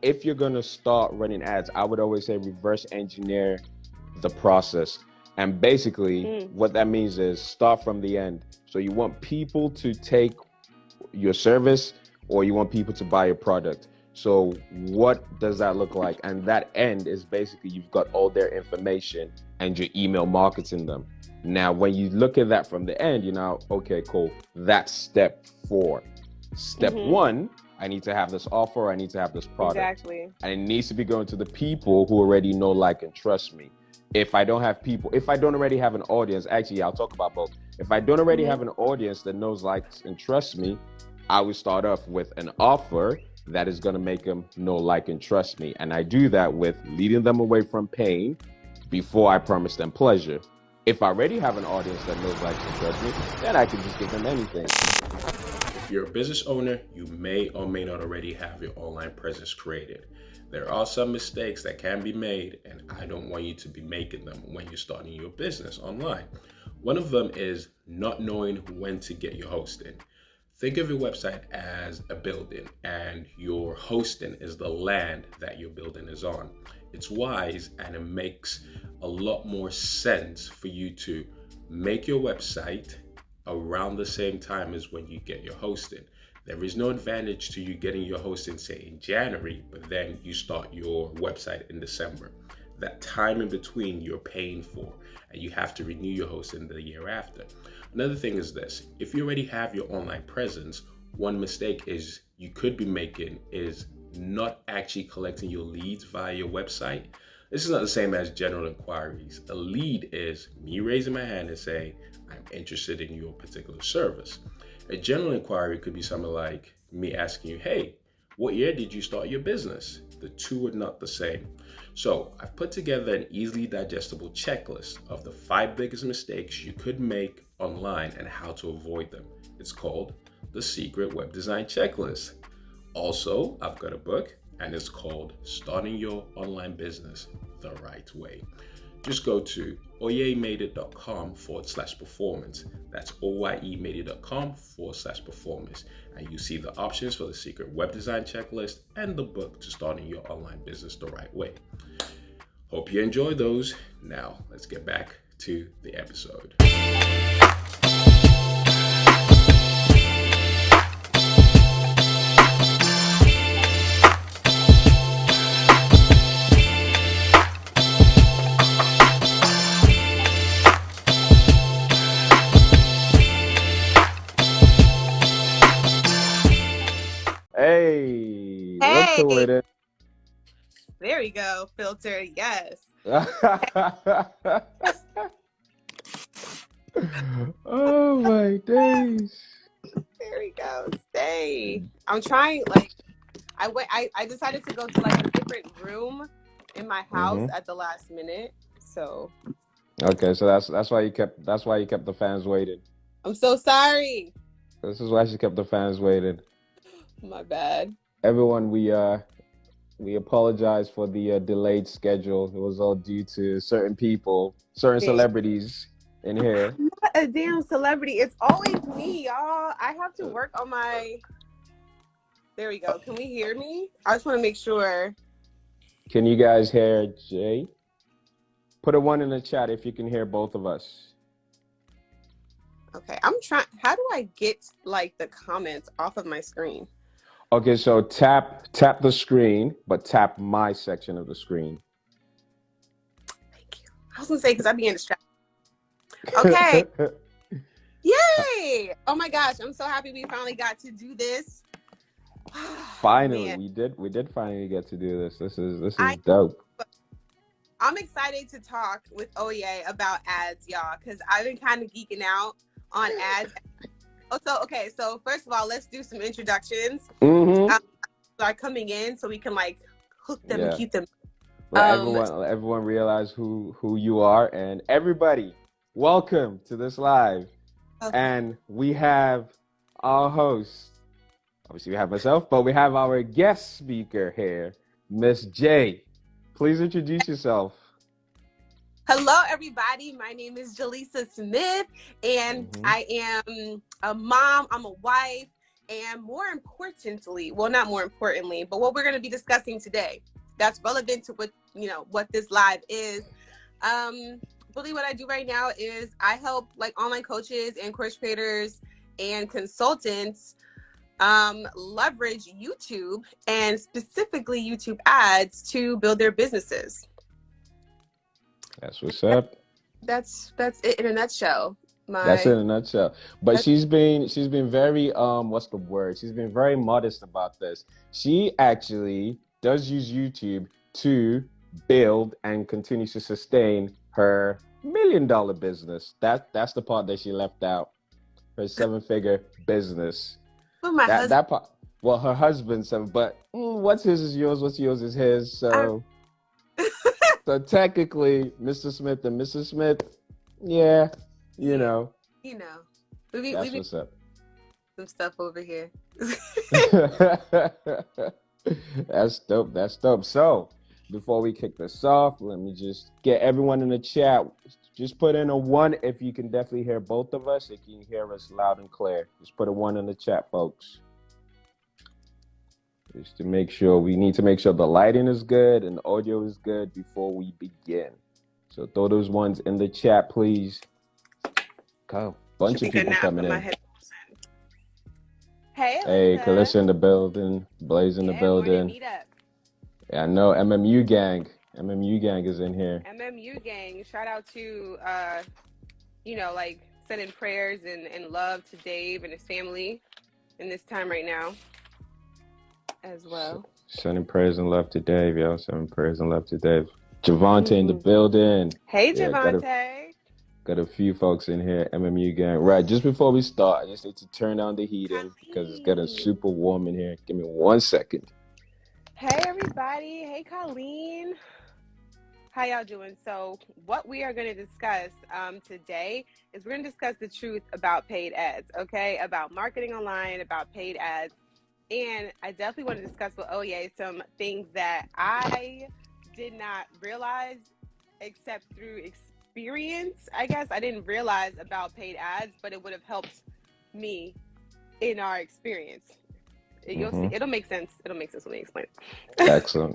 if you're going to start running ads, I would always say reverse engineer the process. And basically what that means is start from the end. So you want people to take your service, or you want people to buy your product. So what does that look like? And that end is basically you've got all their information and you're email marketing them. Now, when you look at that from the end, you're now, okay, cool. That's step 4. Step 1, I need to have this offer. I need to have this product. Exactly. And it needs to be going to the people who already know, like, and trust me. If I don't have people, if I don't already have an audience, actually, I'll talk about both. If I don't already have an audience that knows, likes, and trusts me, I would start off with an offer that is going to make them know, like, and trust me. And I do that with leading them away from pain before I promise them pleasure. If I already have an audience that knows, likes, and trusts me, then I can just give them anything. If you're a business owner, you may or may not already have your online presence created. There are some mistakes that can be made, and I don't want you to be making them when you're starting your business online. One of them is not knowing when to get your hosting. Think of your website as a building, and your hosting is the land that your building is on. It's wise, and it makes a lot more sense for you to make your website around the same time as when you get your hosting. There is no advantage to you getting your hosting, say, in January, but then you start your website in December. That time in between you're paying for, and you have to renew your hosting the year after. Another thing is this: if you already have your online presence, one mistake is you could be making is not actually collecting your leads via your website. This is not the same as general inquiries. A lead is me raising my hand and saying, I'm interested in your particular service. A general inquiry could be something like me asking you, hey, what year did you start your business? The two are not the same. So I've put together an easily digestible checklist of the 5 biggest mistakes you could make online and how to avoid them. It's called the Secret Web Design Checklist. Also, I've got a book, and it's called Starting Your Online Business the Right Way. Just go to oyemade.com/performance. That's oyemade.com/performance. And you see the options for the Secret Web Design Checklist and the book to starting your online business the right way. Hope you enjoy those. Now, let's get back to the episode. Hey, look to it. There we go. Filter, yes. Oh my days. There we go. Stay. I'm trying, like, I decided to go to like a different room in my house at the last minute. So okay, so that's why you kept the fans waiting. I'm so sorry. This is why she kept the fans waiting. My bad. Everyone, we apologize for the delayed schedule. It was all due to certain people, certain celebrities in here. I'm not a damn celebrity. It's always me, y'all. I have to work on my... There we go. Can we hear me? I just want to make sure. Can you guys hear Jay? Put a 1 in the chat if you can hear both of us. Okay, I'm trying. How do I get like the comments off of my screen? Okay, so tap the screen, but tap my section of the screen. Thank you. I was gonna say because I be in distracted. Okay. Yay! Oh my gosh, I'm so happy we finally got to do this. Finally, Man. we did finally get to do this. This is dope. I'm excited to talk with Oye about ads, y'all, because I've been kind of geeking out on ads. So first of all, let's do some introductions. Are coming in so we can like hook them and keep them. Let everyone realize who you are, and everybody, welcome to this live. Okay. And we have our host. Obviously, we have myself, but we have our guest speaker here, Miss J. Please introduce yourself. Hello, everybody. My name is Jelisa Smith, and I am a mom. I'm a wife, And more importantly, well, not more importantly, but what we're going to be discussing today that's relevant to what this live is. Really what I do right now is I help like online coaches and course creators and consultants leverage YouTube and specifically YouTube ads to build their businesses. That's what's up. That's it in a nutshell. That's it in a nutshell. But she's been very what's the word? She's been very modest about this. She actually does use YouTube to build and continue to sustain her $1 million business. That's the part that she left out. Her 7-figure business. Well, that part. Well, her husband's 7, but what's his is yours. What's yours is his. So, so technically, Mr. Smith and Mrs. Smith, yeah. That's what's up. Some stuff over here. That's dope. So before we kick this off, let me just get everyone in the chat. Just put in a 1 if you can definitely hear both of us. If you can hear us loud and clear, just put a 1 in the chat, folks. Just to make sure, we need to make sure the lighting is good and the audio is good before we begin. So throw those 1s in the chat, please. Go. Bunch of people coming in. Hey, Calissa in the building. Blaze in the building. Yeah, I know. MMU gang is in here. MMU gang. Shout out to, like sending prayers and love to Dave and his family in this time right now as well. Sending prayers and love to Dave, yo. Sending prayers and love to Dave. Javante in the building. Hey, Javante. Got a few folks in here, MMU gang. Right, just before we start, I just need to turn down the heating because it's getting super warm in here. Give me 1 second. Hey, everybody. Hey, Colleen. How y'all doing? So what we are going to discuss today is we're going to discuss the truth about paid ads, okay? About marketing online, about paid ads. And I definitely want to discuss with Oye some things that I did not realize except through experience, I guess. I didn't realize about paid ads, but it would have helped me in our experience. You'll see. It'll make sense. It'll make sense when they explain it.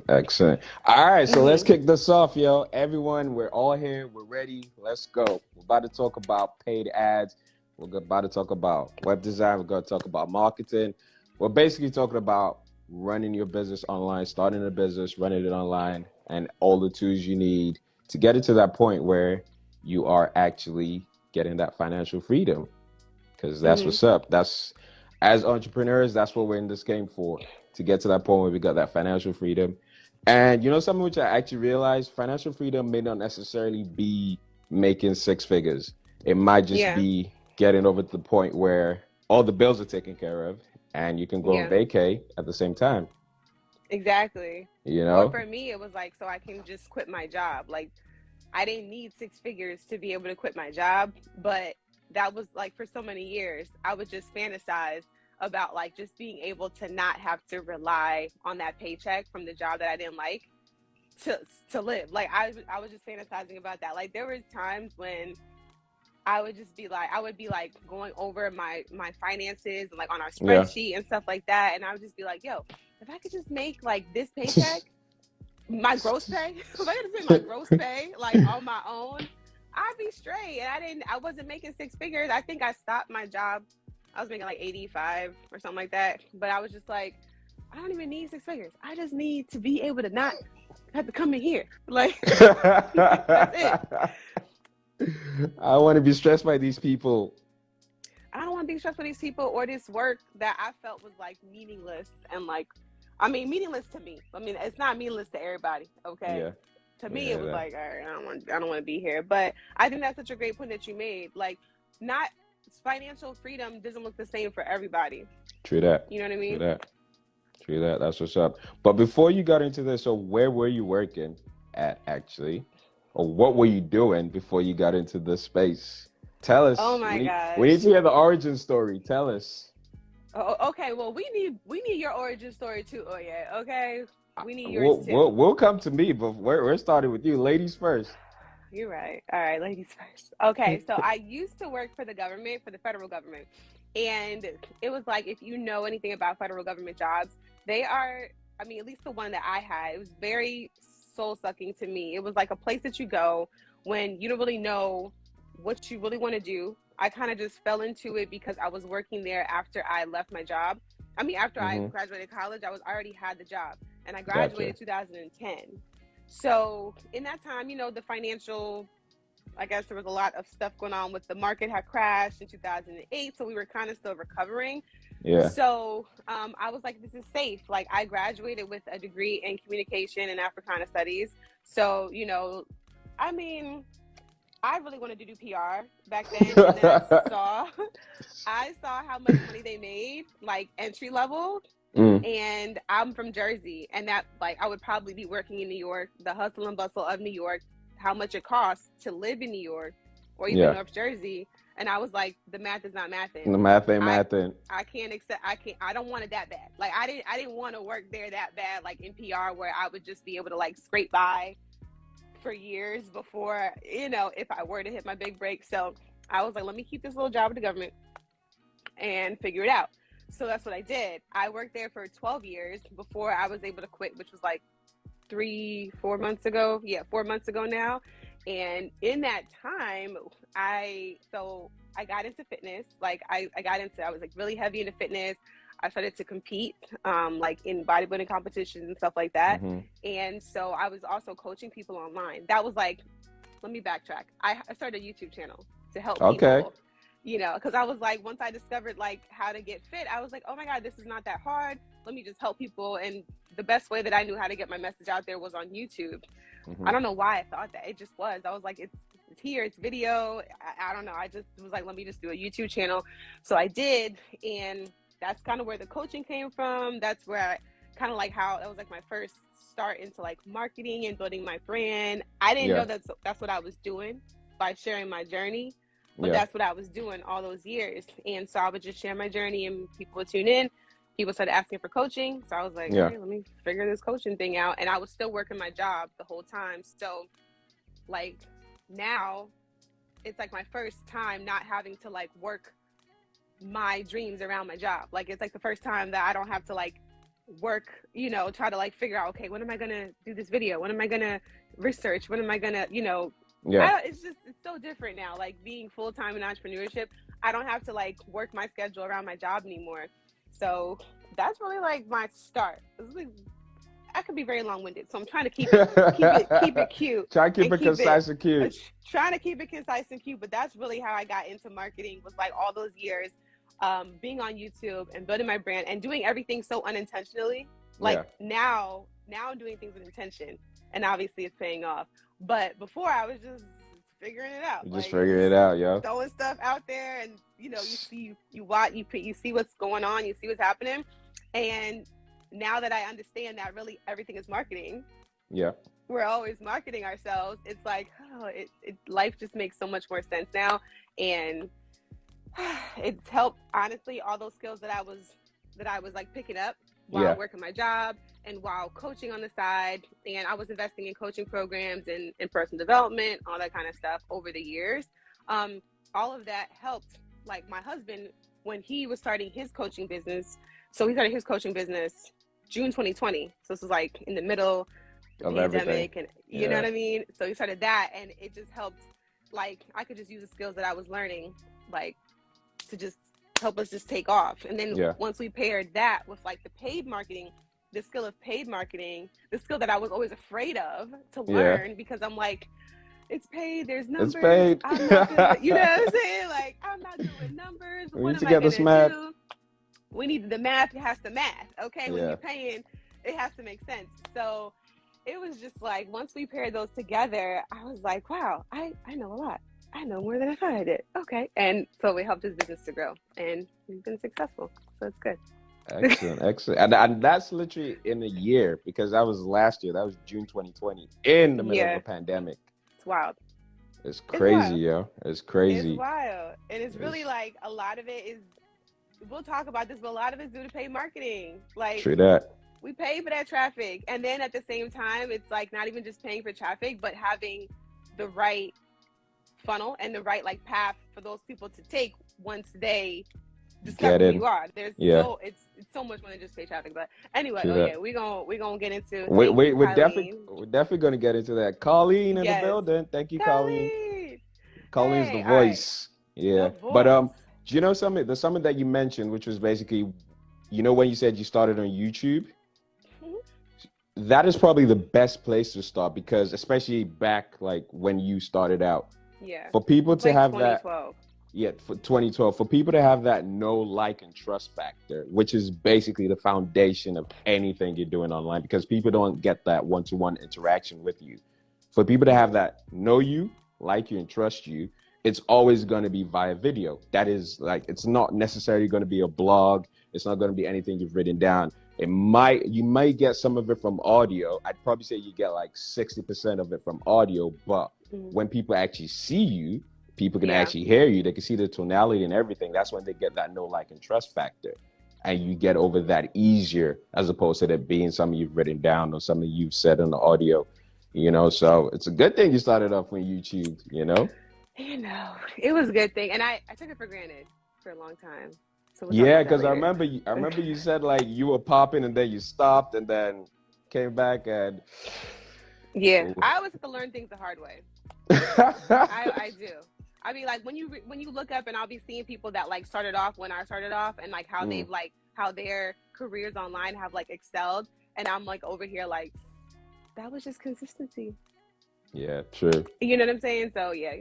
Excellent. All right, so let's kick this off, yo. Everyone, we're all here. We're ready. Let's go. We're about to talk about paid ads. We're about to talk about web design. We're going to talk about marketing. We're basically talking about running your business online, starting a business, running it online, and all the tools you need to get it to that point where you are actually getting that financial freedom. Because that's what's up. As entrepreneurs, that's what we're in this game for, to get to that point where we got that financial freedom. And something which I actually realized, financial freedom may not necessarily be making 6 figures. It might just be getting over to the point where all the bills are taken care of and you can go and vacay at the same time. Exactly. Or for me, it was like, so I can just quit my job. Like, I didn't need 6 figures to be able to quit my job, but that was like for so many years, I would just fantasize about like just being able to not have to rely on that paycheck from the job that I didn't like to live. Like I was just fantasizing about that. Like there was times when I would just be like, going over my finances and like on our spreadsheet and stuff like that. And I would just be like, yo, if I could just make like this paycheck, my gross pay, if I could just make my gross pay like on my own, I'd be straight. And I wasn't making 6 figures. I think I stopped my job. I was making like 85 or something like that. But I was just like, I don't even need 6 figures. I just need to be able to not have to come in here. Like, that's it. I want to be stressed by these people. I don't want to be stressed by these people or this work that I felt was like meaningless and like, meaningless to me. I mean, it's not meaningless to everybody. Okay. Yeah. To me, it was like, all right, I don't want to be here. But I think that's such a great point that you made. Like, not financial freedom doesn't look the same for everybody. True that. You know what I mean? True that. That's what's up. But before you got into this, so where were you working at actually? Or what were you doing before you got into this space? Tell us. Oh my gosh. We need to hear the origin story. Tell us. Oh, okay. Well, we need your origin story too. Oh yeah. Okay. We need yours too. We'll come to me, but we're starting with you. Ladies first. You're right. All right, ladies first. Okay, so I used to work for the government, for the federal government. And it was like, if you know anything about federal government jobs, they are, I mean, at least the one that I had, it was very soul sucking to me. It was like a place that you go when you don't really know what you really want to do. I kind of just fell into it because I was working there after I left my job. I mean, after I graduated college, I already had the job, and I graduated 2010. So in that time, you know, the financial, I guess there was a lot of stuff going on with the market had crashed in 2008. So we were kind of still recovering. Yeah. So I was like, this is safe. Like, I graduated with a degree in communication and Africana studies. So, you know, I mean, I really wanted to do PR back then. And then I saw how much money they made, like entry level. And I'm from Jersey, and that, like, I would probably be working in New York, the hustle and bustle of New York, how much it costs to live in New York or even North Jersey. And I was like, the math is not mathing. The math ain't mathing. I don't want it that bad. Like, I didn't want to work there that bad, like in PR, where I would just be able to like scrape by for years before, you know, if I were to hit my big break. So I was like, let me keep this little job with the government and figure it out. So that's what I did. I worked there for 12 years before I was able to quit, which was like 4 months ago. Yeah, 4 months ago now. And in that time, I got into fitness. Like I was like really heavy into fitness. I started to compete, like in bodybuilding competitions and stuff like that. And so I was also coaching people online. That was like, let me backtrack. I started a YouTube channel to help people. You know, because I was like, once I discovered like how to get fit, I was like, oh my God, this is not that hard. Let me just help people. And the best way that I knew how to get my message out there was on YouTube. I don't know why I thought that. It just was. I was like, it's here, it's video. I don't know. I just was like, let me just do a YouTube channel. So I did. And that's kind of where the coaching came from. That's where I kind of like how that was like my first start into like marketing and building my brand. I didn't know that's what I was doing by sharing my journey. But that's what I was doing all those years. And so I would just share my journey and people would tune in. People started asking for coaching. So I was like, hey, let me figure this coaching thing out. And I was still working my job the whole time. So like now it's like my first time not having to like work my dreams around my job. Like it's like the first time that I don't have to like work, you know, try to like figure out, okay, when am I going to do this video? When am I going to research? When am I going to, you know, it's so different now. Like being full-time in entrepreneurship, I don't have to like work my schedule around my job anymore. So that's really like my start. I could be very long-winded, so I'm trying to keep it cute. Try to keep it concise and cute. Trying to keep it concise and cute, but that's really how I got into marketing, was like all those years being on YouTube and building my brand and doing everything so unintentionally. Like now I'm doing things with intention, and obviously it's paying off. But before I was just figuring it out. Just figuring it out, yo. Throwing stuff out there, and you know, you see what's going on, you see what's happening. And now that I understand that really everything is marketing. Yeah. We're always marketing ourselves. It's like, life just makes so much more sense now. And it's helped, honestly, all those skills that I was like picking up while working my job and while coaching on the side. And I was investing in coaching programs and personal development, all that kind of stuff over the years. All of that helped, like my husband, when he was starting his coaching business. So he started his coaching business June 2020. So this was like in the middle of the pandemic, and you know what I mean? So he started that, and it just helped. Like I could just use the skills that I was learning, like to just help us just take off. And then once we paired that with like the paid marketing, the skill of paid marketing, the skill that I was always afraid of to learn, because I'm like, it's paid, there's numbers. It's paid. I'm not doing, you know what I'm saying? Like, I'm not doing numbers. We what need am to I get this gonna math. do? We need the math. It has to math. Okay. When you're paying, it has to make sense. So it was just like, once we paired those together, I was like, wow, I know a lot. I know more than I thought I did. Okay. And so we helped his business to grow, and we've been successful. So it's good. Excellent. And that's literally in a year, because that was last year. That was June 2020, in the middle of a pandemic. It's wild. It's crazy, yo. It's crazy. It's wild. And it's really like, a lot of it is, we'll talk about this, but a lot of it's due to paid marketing. Like, true that. We pay for that traffic. And then at the same time, it's like not even just paying for traffic, but having the right funnel and the right like path for those people to take once they discover who you are. There's Yeah. it's so much more than just paid traffic. But anyway, True oh that. yeah, we're gonna get into. We're definitely gonna get into that. Colleen in the Yes. building. Thank you, Colleen. Colleen. Colleen's Hey, the all right. voice. Yeah. The But voice. do you know something? There's something that you mentioned, which was basically, you know, when you said you started on YouTube, that is probably the best place to start, because especially back like when you started out. Yeah. For people to have 2012. for 2012, for people to have that know, like, and trust factor, which is basically the foundation of anything you're doing online, because people don't get that one-to-one interaction with you. For people to have that know you, like you, and trust you, it's always going to be via video. That is like, it's not necessarily going to be a blog. It's not going to be anything you've written down. You might get some of it from audio. I'd probably say you get like 60% of it from audio, but when people actually see you, people can actually hear you. They can see the tonality and everything. That's when they get that know, like, and trust factor. And you get over that easier, as opposed to it being something you've written down or something you've said on the audio, you know? So it's a good thing you started off on YouTube, you know? You know, it was a good thing. And I took it for granted for a long time. So yeah, because I remember you said like you were popping and then you stopped and then came back and... Yeah, I always have to learn things the hard way. I do. I mean, like when you look up, and I'll be seeing people that like started off when I started off, and like how they've like how their careers online have like excelled, and I'm like over here like, that was just consistency. Yeah, true. You know what I'm saying? So yeah.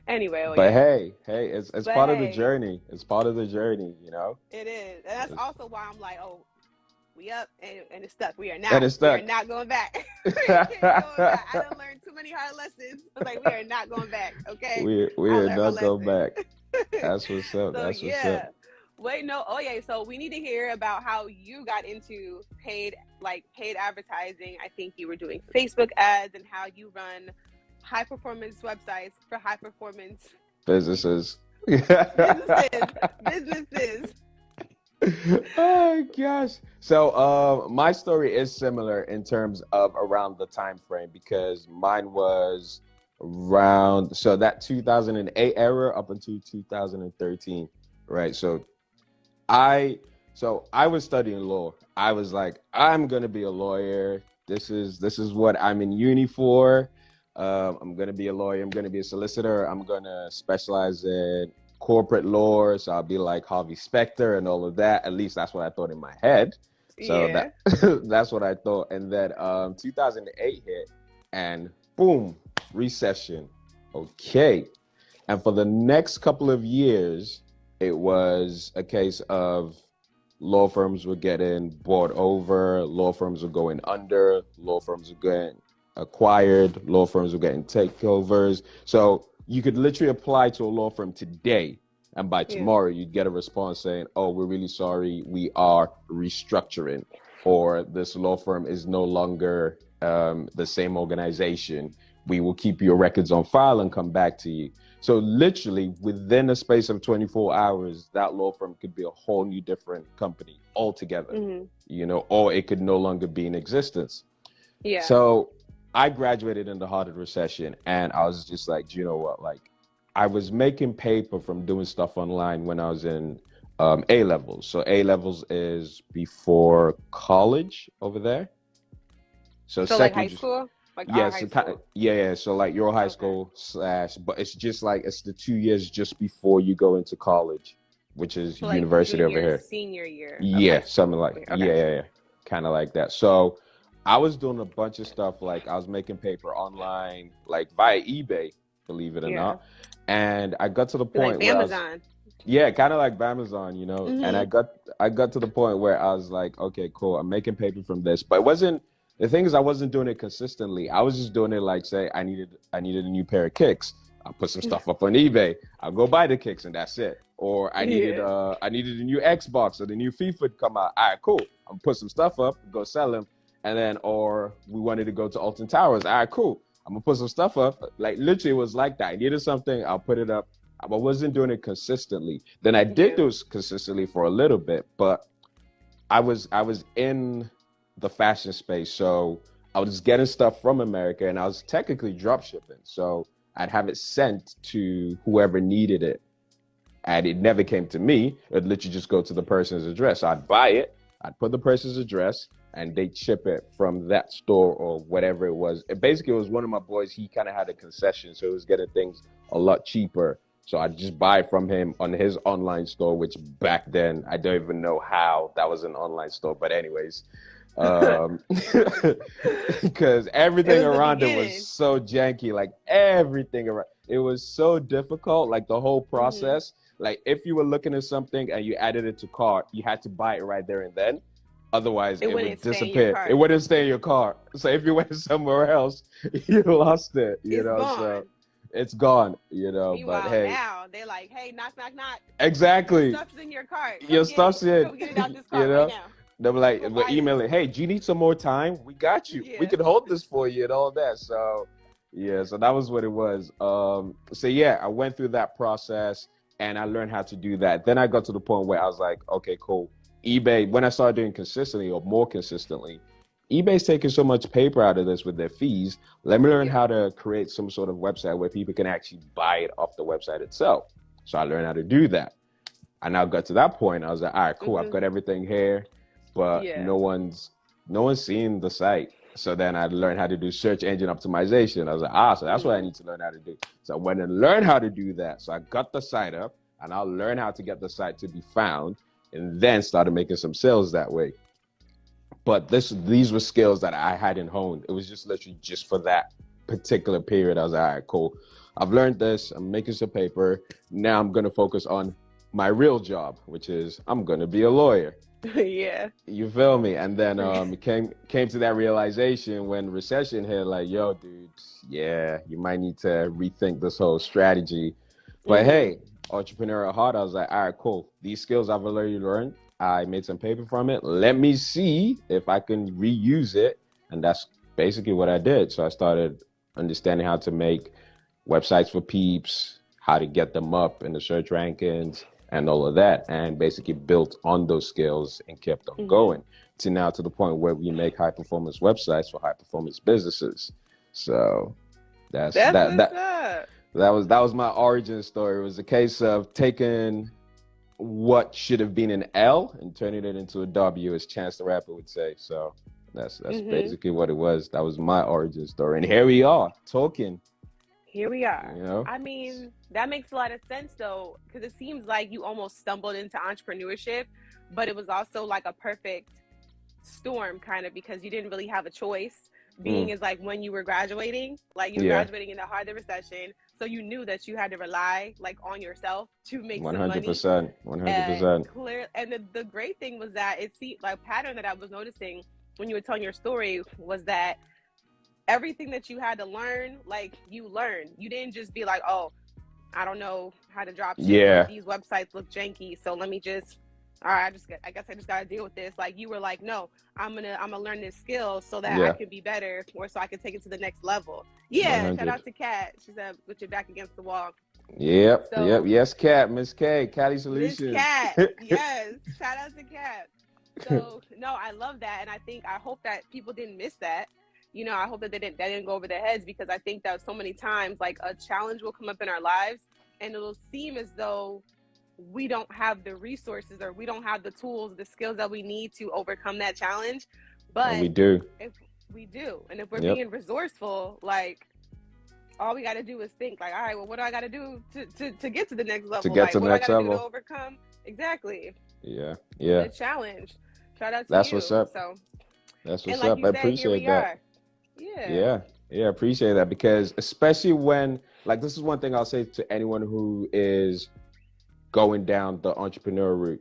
Anyway. But hey, it's part of the journey. It's part of the journey, you know. It is, and that's also why I'm like, oh, we up and it's stuck. We are not. We are not going back. We can't go back. I done learned too many hard lessons. I was like, we are not going back. Okay. We are not going back. That's what's up. So, That's what's up. Wait, no. Oh yeah. So we need to hear about how you got into paid advertising. I think you were doing Facebook ads and how you run high performance websites for high performance businesses. Businesses. Oh gosh. So my story is similar in terms of around the time frame, because mine was around that 2008 era up until 2013, right? So I was studying law. I was like, I'm gonna be a lawyer. This is what I'm in uni for. I'm gonna be a lawyer. I'm gonna be a solicitor. I'm gonna specialize in corporate law, so I'll be like Harvey Specter and all of that. At least that's what I thought in my head. So that's what I thought. And then 2008 hit, and boom, recession. Okay. And for the next couple of years, it was a case of law firms were getting bought over, law firms were going under, law firms were getting acquired, law firms were getting takeovers. So you could literally apply to a law firm today, and by tomorrow you'd get a response saying, oh, we're really sorry, we are restructuring, or this law firm is no longer the same organization. We will keep your records on file and come back to you. So literally within a space of 24 hours, that law firm could be a whole new different company altogether, you know, or it could no longer be in existence. Yeah. So I graduated in the heart of the recession, and I was just like, you know what, like I was making paper from doing stuff online when I was in A-levels. So A-levels is before college over there. So like high school? Like yeah, high school. Yeah. So like your high school / but it's just like, it's the 2 years just before you go into college, which is so university like over here. Senior year. Yeah, something like yeah, kind of like that. So I was doing a bunch of stuff, like I was making paper online, like via eBay, believe it or not. And I got to the point like where Amazon. Kind of like Amazon, you know. And I got to the point where I was like, okay, cool, I'm making paper from this. But it wasn't, the thing is, I wasn't doing it consistently. I was just doing it like, say I needed a new pair of kicks. I'll put some stuff up on eBay. I'll go buy the kicks and that's it. Or I needed a new Xbox or the new FIFA would come out. All right, cool. I'm put some stuff up, go sell them. And then, or we wanted to go to Alton Towers. All right, cool. I'm gonna put some stuff up. Like literally it was like that. I needed something, I'll put it up. I wasn't doing it consistently. Then I did do it consistently for a little bit, but I was in the fashion space. So I was getting stuff from America and I was technically drop shipping. So I'd have it sent to whoever needed it. and it never came to me. It'd literally just go to the person's address. So I'd buy it, I'd put the person's address, and they'd ship it from that store or whatever it was. It was one of my boys. He kind of had a concession, so he was getting things a lot cheaper. So I'd just buy it from him on his online store, which back then, I don't even know how that was an online store. But anyways, because everything around it was so janky, like everything around it was so difficult, like the whole process. Like if you were looking at something and you added it to cart, you had to buy it right there and then. Otherwise, it would disappear. It wouldn't stay in your car. So if you went somewhere else, you lost it. You know, gone. So it's gone. You know, Meanwhile, but hey, now they're like, hey, knock, knock, knock. Exactly. Your stuff's in your cart. Your stuff's in. Go get it out this cart right now. They'll be like, we're emailing, hey, do you need some more time? We got you. We can hold this for you and all that. So, yeah, so that was what it was. So, yeah, I went through that process and I learned how to do that. Then I got to the point where I was like, okay, cool. eBay, when I started doing consistently or more consistently, eBay's taking so much paper out of this with their fees. Let me learn how to create some sort of website where people can actually buy it off the website itself. So I learned how to do that. I now got to that point. I was like, all right, cool. I've got everything here, but no one's seeing the site. So then I learned how to do search engine optimization. I was like, so that's what I need to learn how to do. So I went and learned how to do that. So I got the site up and I'll learn how to get the site to be found and then started making some sales that way. But these were skills that I hadn't honed. It was just literally just for that particular period. I was like, all right, cool. I've learned this. I'm making some paper. Now I'm going to focus on my real job, which is I'm going to be a lawyer. Yeah. You feel me? And then it came to that realization when recession hit, like, yo, dude, yeah, you might need to rethink this whole strategy. But hey, entrepreneurial heart, I was like, all right, cool. These skills I've already learned. I made some paper from it. Let me see if I can reuse it. And that's basically what I did. So I started understanding how to make websites for peeps, how to get them up in the search rankings and all of that. And basically built on those skills and kept on going to now to the point where we make high performance websites for high performance businesses. So that was my origin story. It was a case of taking what should have been an L and turning it into a W, as Chance the Rapper would say. So that's basically what it was. That was my origin story. And here we are talking. Here we are. You know? I mean, that makes a lot of sense though, because it seems like you almost stumbled into entrepreneurship, but it was also like a perfect storm kind of because you didn't really have a choice. Being is like when you were graduating, like you were graduating in the heart of the recession. So you knew that you had to rely like on yourself to make 100%, some money. 100%. And the great thing was that it seemed like pattern that I was noticing when you were telling your story was that everything that you had to learn, like you learned. You didn't just be like, oh, I don't know how to drop shit. Yeah. These websites look janky, so let me just, all right, I guess I just gotta deal with this. Like you were like, no, I'm gonna learn this skill so that I can be better, or so I can take it to the next level. Yeah, 100. Shout out to Kat. She said, "Put your back against the wall." Yep. Yes, Kat, Miss K, Cali Solutions. Miss Kat, yes. Shout out to Kat. So no, I love that, and I hope that people didn't miss that. You know, I hope that that didn't go over their heads, because I think that so many times, like a challenge will come up in our lives, and it'll seem as though we don't have the resources or we don't have the tools, the skills that we need to overcome that challenge. But we do. If we do, and if we're being resourceful, like all we got to do is think like, all right, well, what do I got to do to get to the next level? To get to the next level. Do to overcome exactly. Yeah. The challenge. Shout out to That's you. What's up. So that's what's like up. I appreciate that. Yeah, I appreciate that, because especially when, like, this is one thing I'll say to anyone who is going down the entrepreneur route.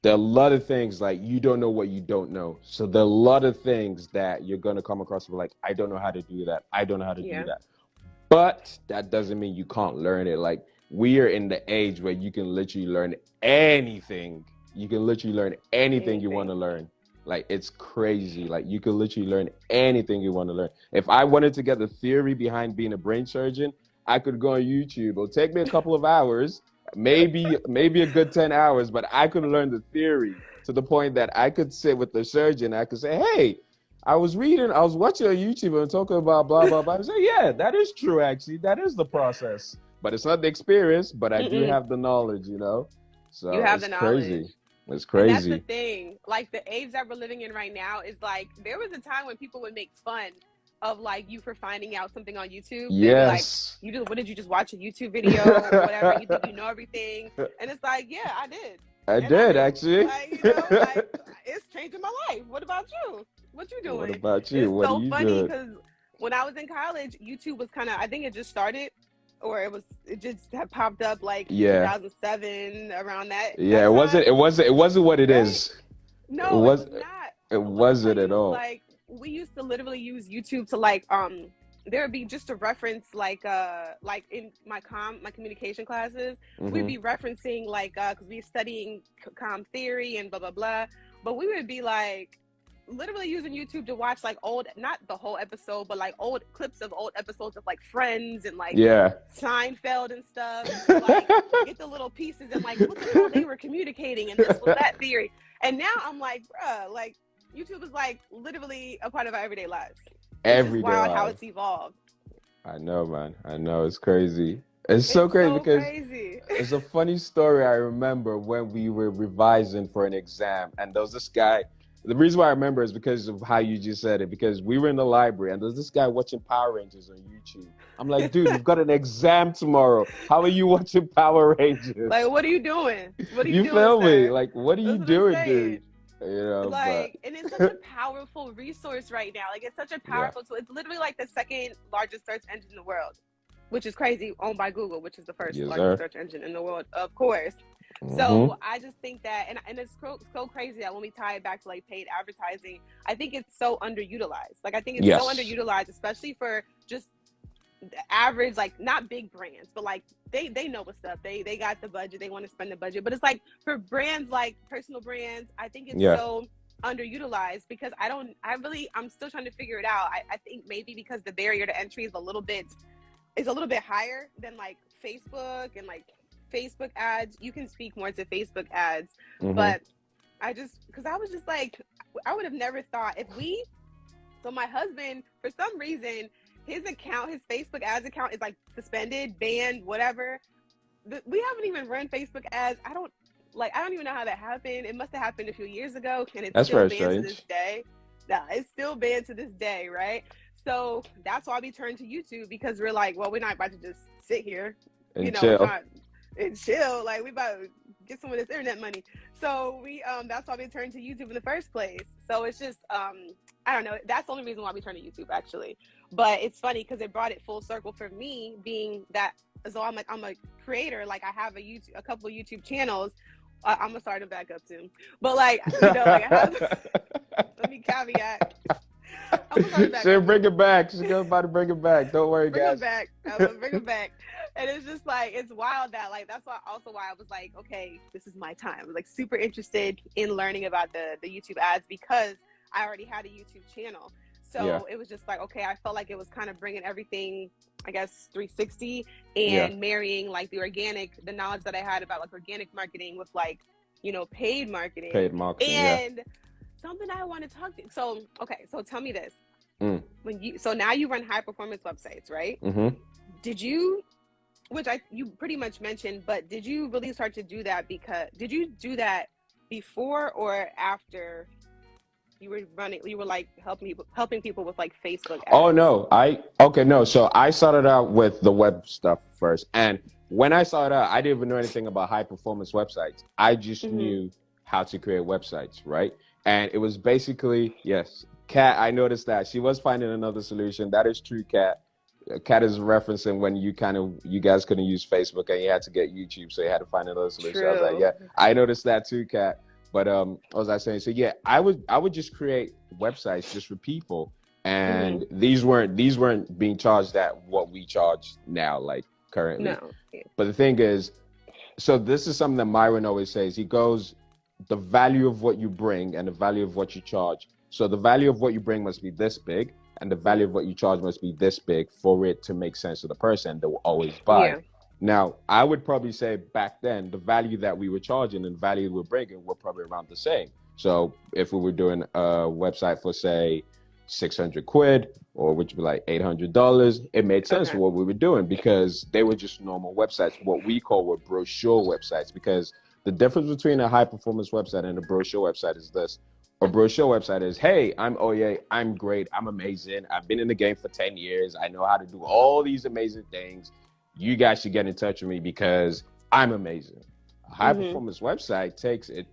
There are a lot of things, like, you don't know what you don't know. So there are a lot of things that you're going to come across with, like, I don't know how to do that. I don't know how to do that. But that doesn't mean you can't learn it. Like, we are in the age where you can literally learn anything. You can literally learn anything you want to learn. Like, it's crazy. Like, you can literally learn anything you want to learn. If I wanted to get the theory behind being a brain surgeon, I could go on YouTube. It'll take me a couple of hours, maybe a good 10 hours, but I could learn the theory to the point that I could sit with the surgeon. I could say, hey, I was watching on YouTube and talking about blah, blah, blah. I say, yeah, that is true, actually. That is the process. but it's not the experience, but I do Mm-mm. have the knowledge, you know? So You have it's the knowledge. crazy. It's And that's crazy. the thing. Like, the age that we're living in right now is like, there was a time when people would make fun of like you for finding out something on YouTube. They'd be like, Yes. what did you just watch a YouTube video or whatever? You think you know everything? And it's like, yeah, I did. I And did, actually. Like, you know, like, it's changing my life. What about you? What you doing? What about you? It's What so are you funny doing? because when I was in college, YouTube was kind of, I think it just started, or it just had popped up like 2007, around that. Yeah, it wasn't what it is. No, it was not. It wasn't at all. Like, we used to literally use YouTube to like there would be just a reference like in my communication classes, we'd be referencing like because we were studying comm theory and blah blah blah, but we would be like literally using YouTube to watch like old, not the whole episode, but like old clips of old episodes of like Friends and like Seinfeld and stuff, to, like get the little pieces and like look at how they were communicating and this was that theory. And now I'm like, bruh, like YouTube is like literally a part of our everyday lives. Everyday wild life. How it's evolved. I know, man. I know, it's crazy. It's so crazy because it's a funny story. I remember when we were revising for an exam, and there was this guy. The reason why I remember is because of how you just said it, because we were in the library and there's this guy watching Power Rangers on YouTube. I'm like, dude, we've got an exam tomorrow. How are you watching Power Rangers? Like, what are you doing? What are you doing, feel me? sir? Like, what are you doing, dude? You know, like, and it's such a powerful resource right now. Like, it's such a powerful tool. It's literally like the second largest search engine in the world, which is crazy, owned by Google, which is the first largest search engine in the world, of course. So I just think that, and it's so crazy that when we tie it back to like paid advertising, I think it's so underutilized. Like, I think it's so underutilized, especially for just the average, like not big brands, but like they know what's up. They got the budget, they want to spend the budget. But it's like for brands like personal brands, I think it's so underutilized because I'm still trying to figure it out. I think maybe because the barrier to entry is a little bit higher than like Facebook and like Facebook ads. You can speak more to Facebook ads, but because I was just like, I would have never thought so my husband, for some reason, his Facebook ads account is like suspended, banned, whatever. We haven't even run Facebook ads. I don't even know how that happened. It must have happened a few years ago, and it's still banned to this day. No, it's still banned to this day, right? So that's why we turned to YouTube, because we're like, well, we're not about to just sit here, and chill. And chill. Like, we about to get some of this internet money. So we that's why we turned to YouTube in the first place. So it's just I don't know. That's the only reason why we turned to YouTube, actually. But it's funny because it brought it full circle for me, being that, so I'm a creator. Like, I have a couple of YouTube channels. I'm gonna start them back up soon. But like, you know, like I have, let me caveat. She'll bring it back. She's about to bring it back. Don't worry, guys. I'm gonna bring it back. And it's just like, it's wild that like, that's why I was like, okay, this is my time. I was like super interested in learning about the YouTube ads because I already had a YouTube channel. So it was just like, okay, I felt like it was kind of bringing everything, I guess, 360 and marrying like the knowledge that I had about like organic marketing with like, you know, paid marketing. And something I want to talk to. So, okay, so tell me this. So now you run high performance websites, right? Did you, you pretty much mentioned, but did you really start to do that did you do that before or after you were like helping people with like Facebook ads? Oh no, no. So I started out with the web stuff first. And when I started out, I didn't even know anything about high performance websites. I just knew how to create websites, right? And it was basically, Kat, I noticed that she was finding another solution. That is true, Kat. Kat is referencing when you guys couldn't use Facebook and you had to get YouTube, so you had to find another solution. I was like, I noticed that too, Kat. But what was I saying? So I would just create websites just for people, and these weren't being charged at what we charge now, like currently. No. But the thing is, so this is something that Myron always says. He goes, the value of what you bring and the value of what you charge. So the value of what you bring must be this big, and the value of what you charge must be this big for it to make sense to the person that will always buy. Yeah. Now, I would probably say back then, the value that we were charging and the value we were bringing were probably around the same. So if we were doing a website for, say, 600 quid, or which would be like $800. It made sense for what we were doing because they were just normal websites. What we call were brochure websites, because the difference between a high performance website and a brochure website is this. A brochure website is, hey, I'm Oye, I'm great, I'm amazing, I've been in the game for 10 years, I know how to do all these amazing things. You guys should get in touch with me because I'm amazing. A high performance website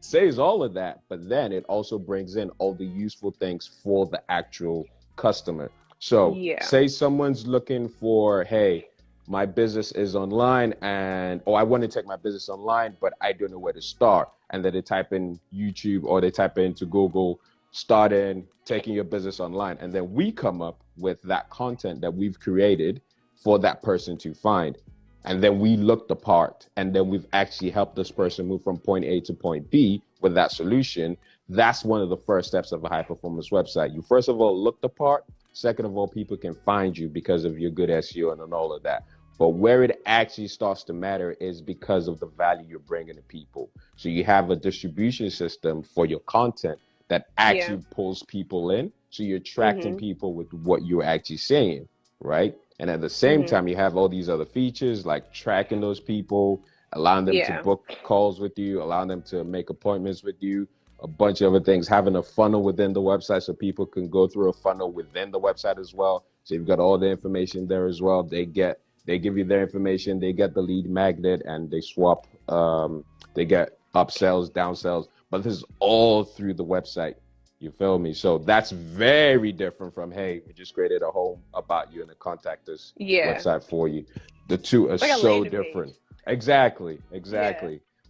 says all of that, but then it also brings in all the useful things for the actual customer. So say someone's looking for, hey, my business is online and, I want to take my business online, but I don't know where to start. And then they type in YouTube or they type into Google, starting taking your business online. And then we come up with that content that we've created for that person to find. And then we look the part, and then we've actually helped this person move from point A to point B with that solution. That's one of the first steps of a high performance website. You first of all look the part. Second of all, people can find you because of your good SEO and all of that. But where it actually starts to matter is because of the value you're bringing to people. So you have a distribution system for your content that actually pulls people in. So you're attracting people with what you're actually saying, right? And at the same time, you have all these other features like tracking those people, allowing them to book calls with you, allowing them to make appointments with you, a bunch of other things, having a funnel within the website so people can go through a funnel within the website as well. So you've got all the information there as well. They give you their information, they get the lead magnet, and they swap, they get upsells, downsells, but this is all through the website. You feel me? So that's very different from, hey, we just created a home about you and a contact us website for you. The two are like so different. Exactly.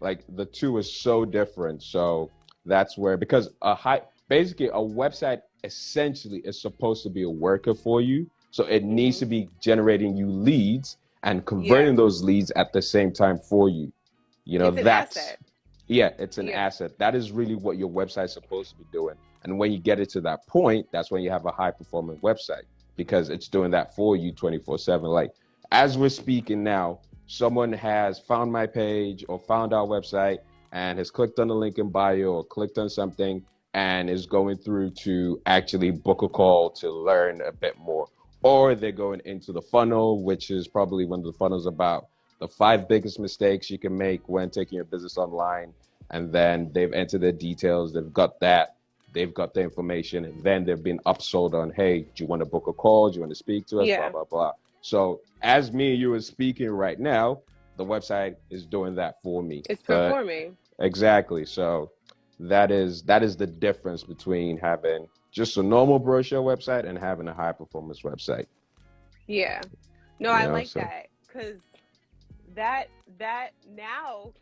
Like the two is so different. So that's where, because basically a website essentially is supposed to be a worker for you. So it needs to be generating you leads and converting those leads at the same time for you. You know, that's an asset. Yeah, it's an asset. That is really what your website's supposed to be doing. And when you get it to that point, that's when you have a high performing website, because it's doing that for you 24/7. Like as we're speaking now, someone has found my page or found our website and has clicked on the link in bio or clicked on something and is going through to actually book a call to learn a bit more. Or they're going into the funnel, which is probably one of the funnels about the 5 biggest mistakes you can make when taking your business online. And then they've entered their details, they've got that, they've got the information, and then they've been upsold on, hey, do you want to book a call? Do you want to speak to us? Blah, blah, blah. So as me and you are speaking right now, the website is doing that for me. It's performing. Exactly. So that is the difference between having just a normal brochure website and having a high performance website. Yeah. No, I like that, because that now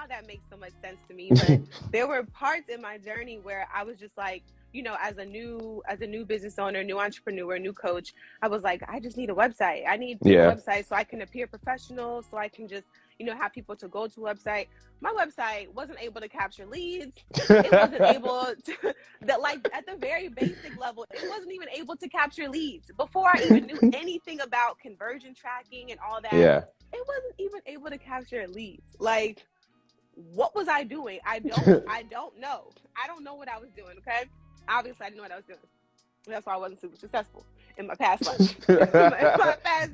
that makes so much sense to me. But there were parts in my journey where I was just like, you know, as a new business owner, new entrepreneur, new coach, I was like, I just need a website. I need a website so I can appear professional, so I can just, you know, have people to go to a website. My website wasn't able to capture leads. It wasn't able to, like at the very basic level, it wasn't even able to capture leads. Before I even knew anything about conversion tracking and all that, it wasn't even able to capture leads. Like, what was I doing? I don't know. I don't know what I was doing, okay? Obviously, I didn't know what I was doing. That's why I wasn't super successful in my past life.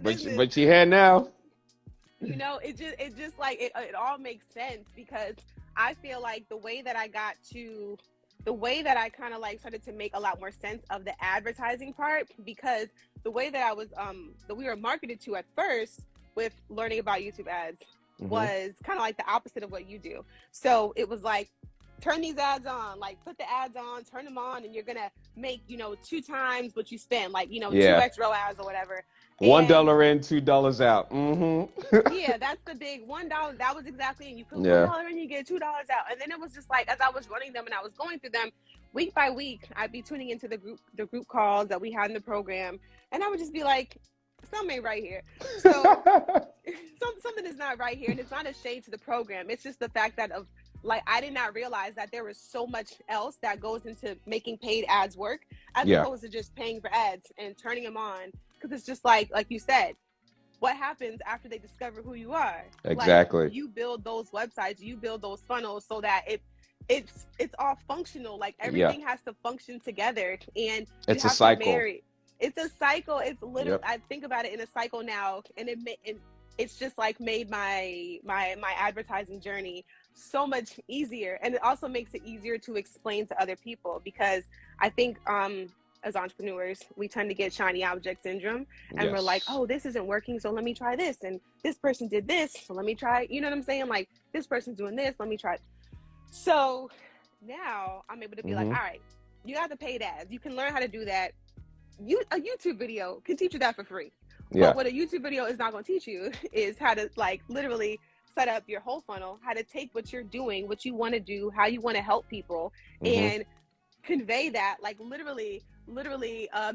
But you're here now. You know, it just like, it all makes sense, because I feel like the way that I kind of like started to make a lot more sense of the advertising part, because the way that I was, that we were marketed to at first with learning about YouTube ads was kind of like the opposite of what you do. So it was like, turn these ads on, like put the ads on, turn them on, and you're gonna make, you know, 2 times what you spend, like, you know, 2x ROAS or whatever. $1 in, $2 out. Yeah, that's the big $1. That was exactly, and you put $1 in, you get $2 out. And then it was just like, as I was running them and I was going through them week by week, I'd be tuning into the group calls that we had in the program, and I would just be like, something ain't right here. So something is not right here, and it's not a shade to the program. It's just the fact that like, I did not realize that there was so much else that goes into making paid ads work, as opposed to just paying for ads and turning them on. Because it's just like you said, what happens after they discover who you are? Exactly. Like, you build those websites, you build those funnels so that it's all functional. Like everything has to function together, and it's you a have cycle. to marry. It's a cycle. It's literally, Yep. I think about it in a cycle now, and it's just like made my advertising journey so much easier, and it also makes it easier to explain to other people, because I think as entrepreneurs, we tend to get shiny object syndrome, and we're like, oh, this isn't working, so let me try this, and this person did this, so let me try, you know what I'm saying? Like, this person's doing this, let me try. So now I'm able to be like, all right, you got the paid ads, you can learn how to do that. A YouTube video can teach you that for free. But what a YouTube video is not going to teach you is how to, like, literally set up your whole funnel, how to take what you're doing, what you want to do, how you want to help people, and convey that, like, literally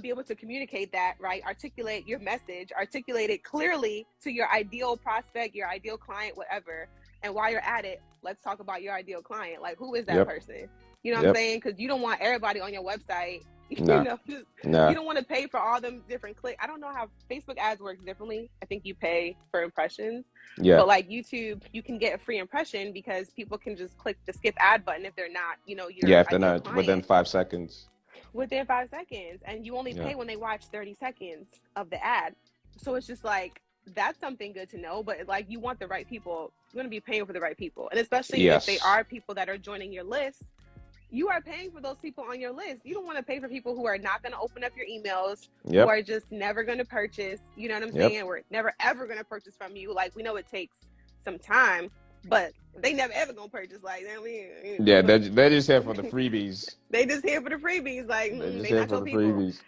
be able to communicate that, right? Articulate your message, articulate it clearly to your ideal prospect, your ideal client, whatever. And while you're at it, let's talk about your ideal client. Like, who is that person? You know what I'm saying? Because you don't want everybody on your website. You know, you don't want to pay for all them different clicks. I don't know how Facebook ads work differently. I think you pay for impressions. But like YouTube, you can get a free impression because people can just click the skip ad button if they're not, you know, your if they're not client. within 5 seconds. Within 5 seconds. And you only pay when they watch 30 seconds of the ad. So it's just like, that's something good to know. But like, you want the right people. You're going to be paying for the right people. And especially if they are people that are joining your list, you are paying for those people on your list. You don't want to pay for people who are not going to open up your emails, who are just never going to purchase. You know what I'm saying? We're never, ever going to purchase from you. Like, we know it takes some time, but they never, ever going to purchase. Like, they're just here for the freebies. They just here for the freebies. Like, they're just they here not for your the people. freebies.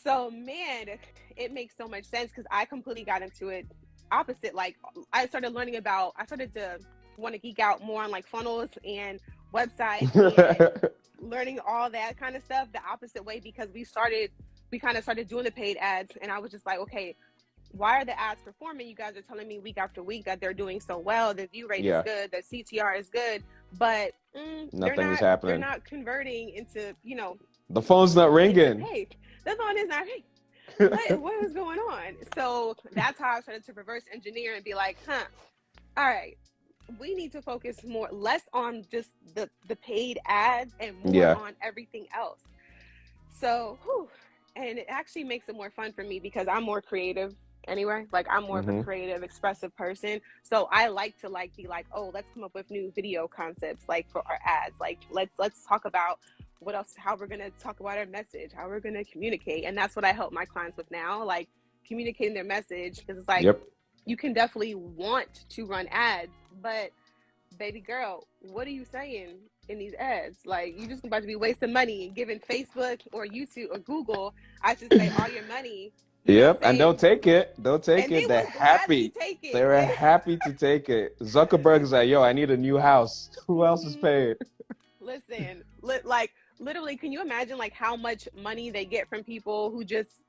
So, man, it makes so much sense because I completely got into it opposite. Like, I started to want to geek out more on like funnels and websites and learning all that kind of stuff the opposite way, because we kind of started doing the paid ads, and I was just like, okay, why are the ads performing? You guys are telling me week after week that they're doing so well, the view rate is good, the CTR is good, but nothing is happening. They're not converting into, you know, the phone's not ringing. Hey, the phone is not ringing. What is going on? So that's how I started to reverse engineer and be like, all right, we need to focus less on just the paid ads and more on everything else. So, and it actually makes it more fun for me because I'm more creative anyway. Like, I'm more of a creative, expressive person. So I like to be like, oh, let's come up with new video concepts, like for our ads. Like, let's talk about what else, how we're going to talk about our message, how we're going to communicate. And that's what I help my clients with now, like communicating their message. Because it's like, you can definitely want to run ads, but baby girl, what are you saying in these ads? Like, you just about to be wasting money and giving Facebook or YouTube or Google, I should say, all your money. And they'll take it. They'll take it. They're happy. They're happy to take it. Zuckerberg's like, yo, I need a new house. Who else is paying? Listen, like, literally, can you imagine like how much money they get from people who just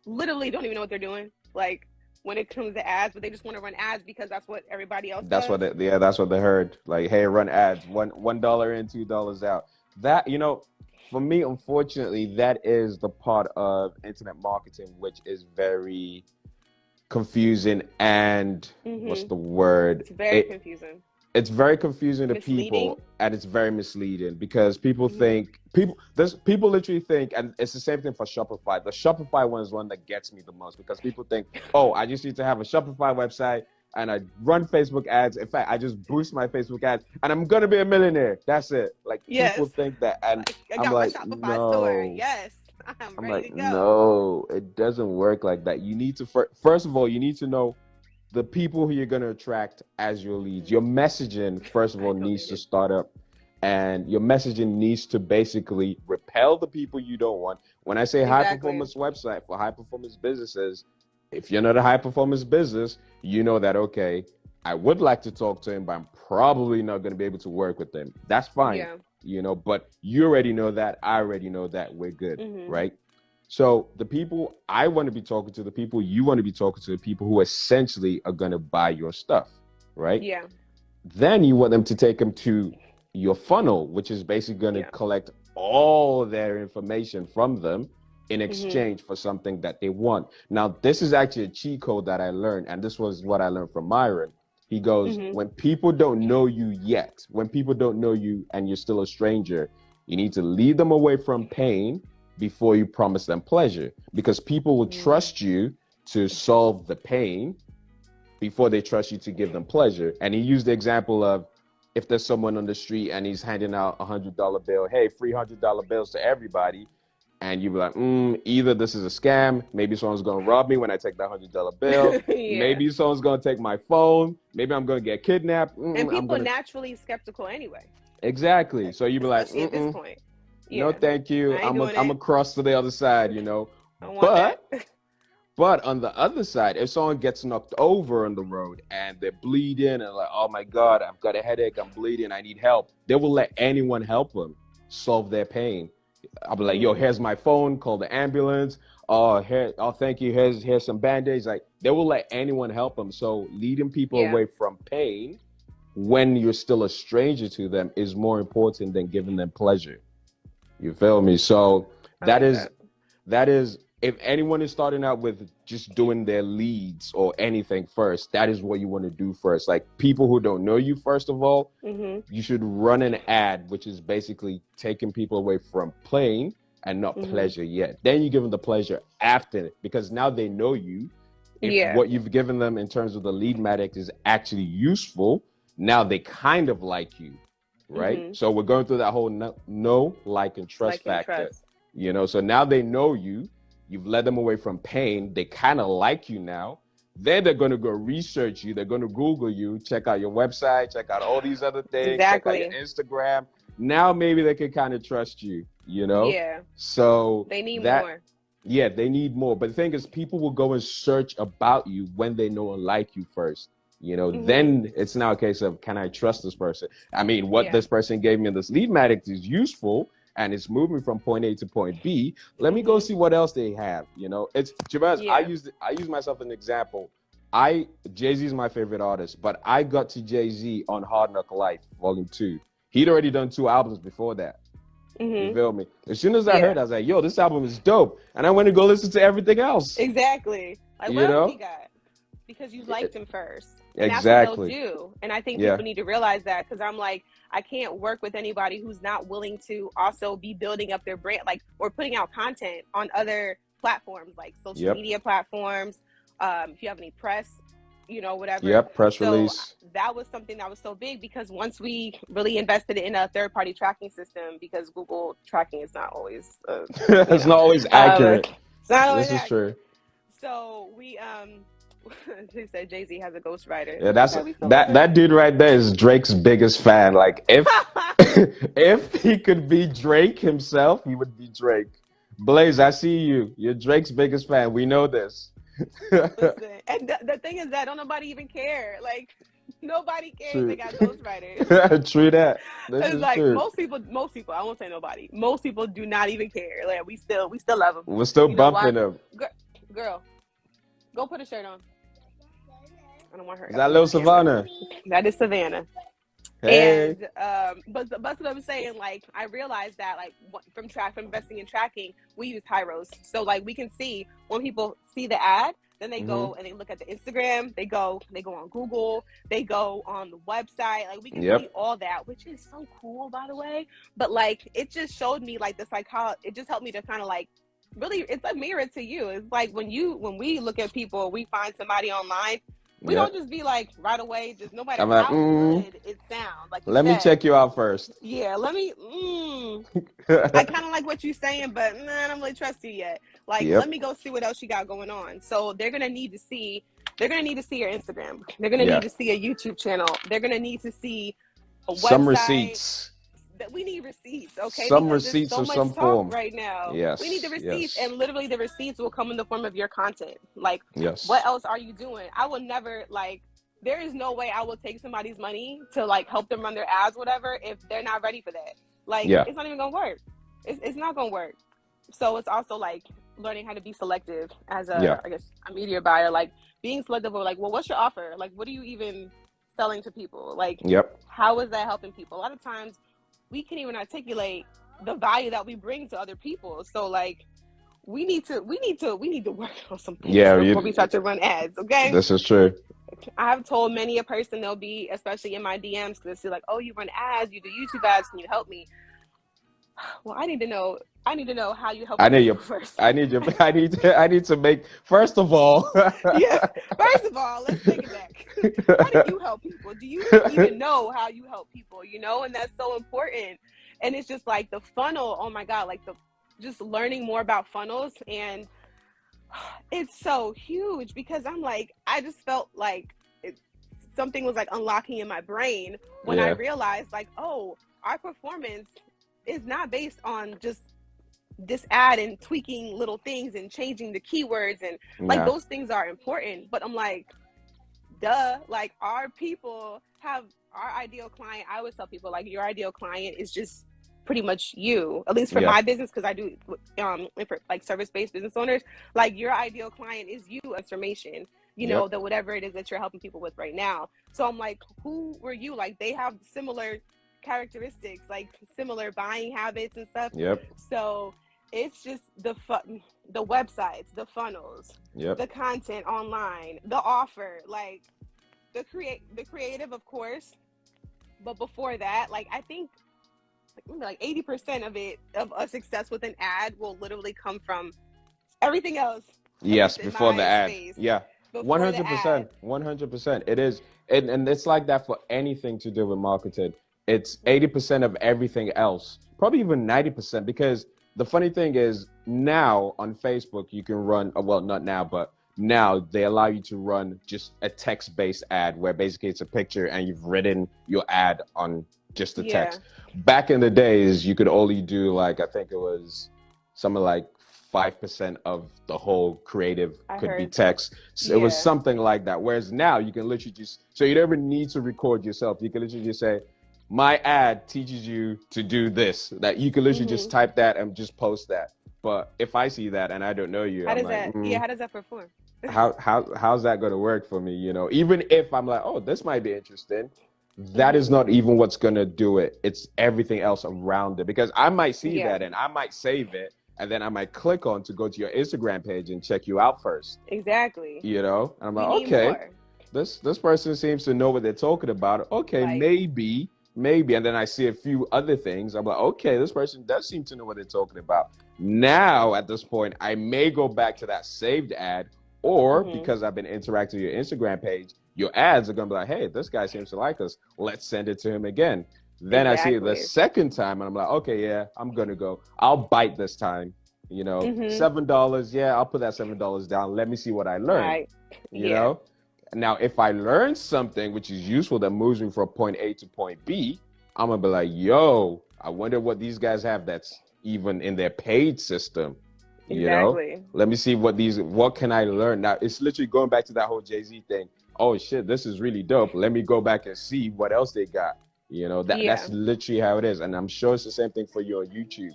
literally don't even know what they're doing? Like, when it comes to ads, but they just want to run ads because that's what everybody else does. That's what they heard. Like, hey, run ads, $1 in, $2 out. That, you know, for me, unfortunately, that is the part of internet marketing which is very confusing and what's the word? It's very confusing. It's very confusing to people, and it's very misleading because people think people literally think, and it's the same thing for Shopify. The Shopify one is one that gets me the most because people think, oh, I just need to have a Shopify website and I run Facebook ads. In fact, I just boost my Facebook ads and I'm gonna be a millionaire. That's it. Like, people think that, and I'm like, my store. Yes, I'm ready to go. No, it doesn't work like that. You need to first of all, you need to know the people who you're going to attract as your leads. Your messaging, first of all, needs to start up, and your messaging needs to basically repel the people you don't want. When I say high performance website for high performance businesses, if you're not a high performance business, you know that, okay, I would like to talk to him, but I'm probably not going to be able to work with him. That's fine, you know, but you already know that. I already know that. We're good, right? So the people I want to be talking to, the people you want to be talking to, the people who essentially are going to buy your stuff, right? Yeah. Then you want them to take them to your funnel, which is basically going to collect all their information from them in exchange for something that they want. Now, this is actually a cheat code that I learned, and this was what I learned from Myron. He goes, when people don't know you yet, when people don't know you and you're still a stranger, you need to lead them away from pain before you promise them pleasure, because people will trust you to solve the pain before they trust you to give them pleasure. And he used the example of, if there's someone on the street and he's handing out a $100 bill, hey, free $100 bills to everybody. And you be like, either this is a scam, maybe someone's going to rob me when I take that $100 bill. Maybe someone's going to take my phone. Maybe I'm going to get kidnapped. And people are naturally skeptical anyway. Exactly. So you be like, at this point. No, thank you. I'm across to the other side, you know. But on the other side, if someone gets knocked over on the road and they're bleeding and like, oh my God, I've got a headache, I'm bleeding, I need help, they will let anyone help them solve their pain. I'll be like, yo, here's my phone, call the ambulance. Oh, thank you. Here's some band-aids. Like, they will let anyone help them. So leading people away from pain when you're still a stranger to them is more important than giving them pleasure. You feel me? So that is, if anyone is starting out with just doing their leads or anything first, that is what you want to do first. Like, people who don't know you, first of all, you should run an ad, which is basically taking people away from playing and not pleasure yet. Then you give them the pleasure after, because now they know you. If what you've given them in terms of the lead matic is actually useful, now they kind of like you, right? So we're going through that whole know, like, and trust factor. You know, so now they know you. You've led them away from pain. They kind of like you now. Then they're going to go research you. They're going to Google you, check out your website, check out all these other things, check out your Instagram. Now maybe they can kind of trust you, you know? Yeah. So they need more. Yeah, they need more. But the thing is, people will go and search about you when they know and like you first. You know, then it's now a case of, can I trust this person? I mean, what this person gave me in this lead matic is useful, and it's moving from point A to point B. Let me go see what else they have. You know, it's Jabez. I use myself as an example. Jay-Z is my favorite artist, but I got to Jay-Z on Hard Knock Life Volume 2. He'd already done 2 albums before that. You feel me? As soon as I heard, I was like, yo, this album is dope. And I went to go listen to everything else. Exactly. Like, what else he got? Because you liked him first. And exactly. That's what they'll do. And I think people need to realize that, because I'm like, I can't work with anybody who's not willing to also be building up their brand, like, or putting out content on other platforms, like social media platforms. If you have any press, you know, whatever. Press release. That was something that was so big, because once we really invested in a third-party tracking system, because Google tracking is not always it's not always accurate. It's not always this is true. So we she said Jay-Z has a ghostwriter. Yeah, that dude right there is Drake's biggest fan. Like, if he could be Drake himself, he would be Drake. Blaze, I see you. You're Drake's biggest fan. We know this. Listen, and the thing is that don't nobody even care. Like, nobody cares. They got ghostwriters. True that. It's like true. Most people, I won't say nobody. Most people do not even care. Like, we still love them. We're still bumping them. Girl, go put a shirt on. I don't want her. Is that little Savannah? That is Savannah. Hey. And but what I'm saying, like, I realized that, like, from investing in tracking, we use Hyros. So, like, we can see when people see the ad, then they go and they look at the Instagram, they go on Google, they go on the website. Like, we can see all that, which is so cool, by the way. But, like, it just showed me, like, the psychology. It just helped me to kind of, like, really, it's a mirror to you. It's like when we look at people, we find somebody online. We don't just be like right away, just nobody how good it sounds. Like, let me check you out first. Yeah, let me. I kind of like what you're saying, but I don't really trust you yet. Like, let me go see what else you got going on. So they're gonna need to see. They're gonna need to see your Instagram. They're gonna need to see a YouTube channel. They're gonna need to see a website. Some receipts. That we need receipts, okay? Some receipts of some form right now. Yes. We need the receipts, and literally the receipts will come in the form of your content. Like, yes. What else are you doing? I will never, like, there is no way I will take somebody's money to, like, help them run their ads, whatever, if they're not ready for that. Like, it's not even gonna work. It's not gonna work. So it's also like learning how to be selective as a, I guess, a media buyer. Like, being selective of, like, well, what's your offer? Like, what are you even selling to people? Like, how is that helping people? A lot of times, we can't even articulate the value that we bring to other people. So, like, we need to work on some things before we start to run ads. Okay, this is true. I have told many a person, they'll be, especially in my DMs, because they're like, oh, you run ads, you do YouTube ads, can you help me? Well, I need to know how you help people first. I need to make, first of all. Yeah. First of all, let's take it back. How do you help people? Do you even know how you help people? You know, and that's so important. And it's just like the funnel. Oh my God, like just learning more about funnels, and it's so huge because I'm like, I just felt like something was like unlocking in my brain when I realized like, oh, our performance is not based on just this ad and tweaking little things and changing the keywords, and like those things are important, but I'm like, duh, like our people have our ideal client. I always tell people like, your ideal client is just pretty much you, at least for my business, because I do for like service-based business owners, like your ideal client is you, information, you know, the whatever it is that you're helping people with right now. So I'm like, who were you? Like they have similar characteristics, like similar buying habits and stuff. So it's just the websites, the funnels, the content online, the offer, like the creative, of course. But before that, like I think like 80% of a success with an ad will literally come from everything else. Yes, before the ad. Yeah. 100%. 100%. It is. And it's like that for anything to do with marketing. It's 80% of everything else, probably even 90%, because the funny thing is now on Facebook, you can run, well, not now, but now they allow you to run just a text-based ad where basically it's a picture and you've written your ad on just the text. Back in the days, you could only do like, I think it was something like 5% of the whole creative could be text. So it was something like that. Whereas now you can literally just, so you don't even need to record yourself. You can literally just say, my ad teaches you to do this. That you can literally just type that and just post that. But if I see that and I don't know you, how does that perform? How's that going to work for me? You know, even if I'm like, oh, this might be interesting, that is not even what's going to do it. It's everything else around it, because I might see that and I might save it, and then I might click on to go to your Instagram page and check you out first. Exactly. You know, and I'm like, okay, this person seems to know what they're talking about. Okay, like, maybe, and then I see a few other things. I'm like, okay, this person does seem to know what they're talking about. Now, at this point, I may go back to that saved ad, or because I've been interacting with your Instagram page, your ads are going to be like, hey, this guy seems to like us. Let's send it to him again. Then I see it the second time, and I'm like, okay, yeah, I'm going to go. I'll bite this time. You know, $7. Yeah, I'll put that $7 down. Let me see what I learn. You know? Now, if I learn something which is useful that moves me from point A to point B, I'm going to be like, yo, I wonder what these guys have that's even in their paid system. You know, let me see what can I learn? Now, it's literally going back to that whole Jay-Z thing. Oh, shit, this is really dope. Let me go back and see what else they got. You know, that's literally how it is. And I'm sure it's the same thing for you on YouTube.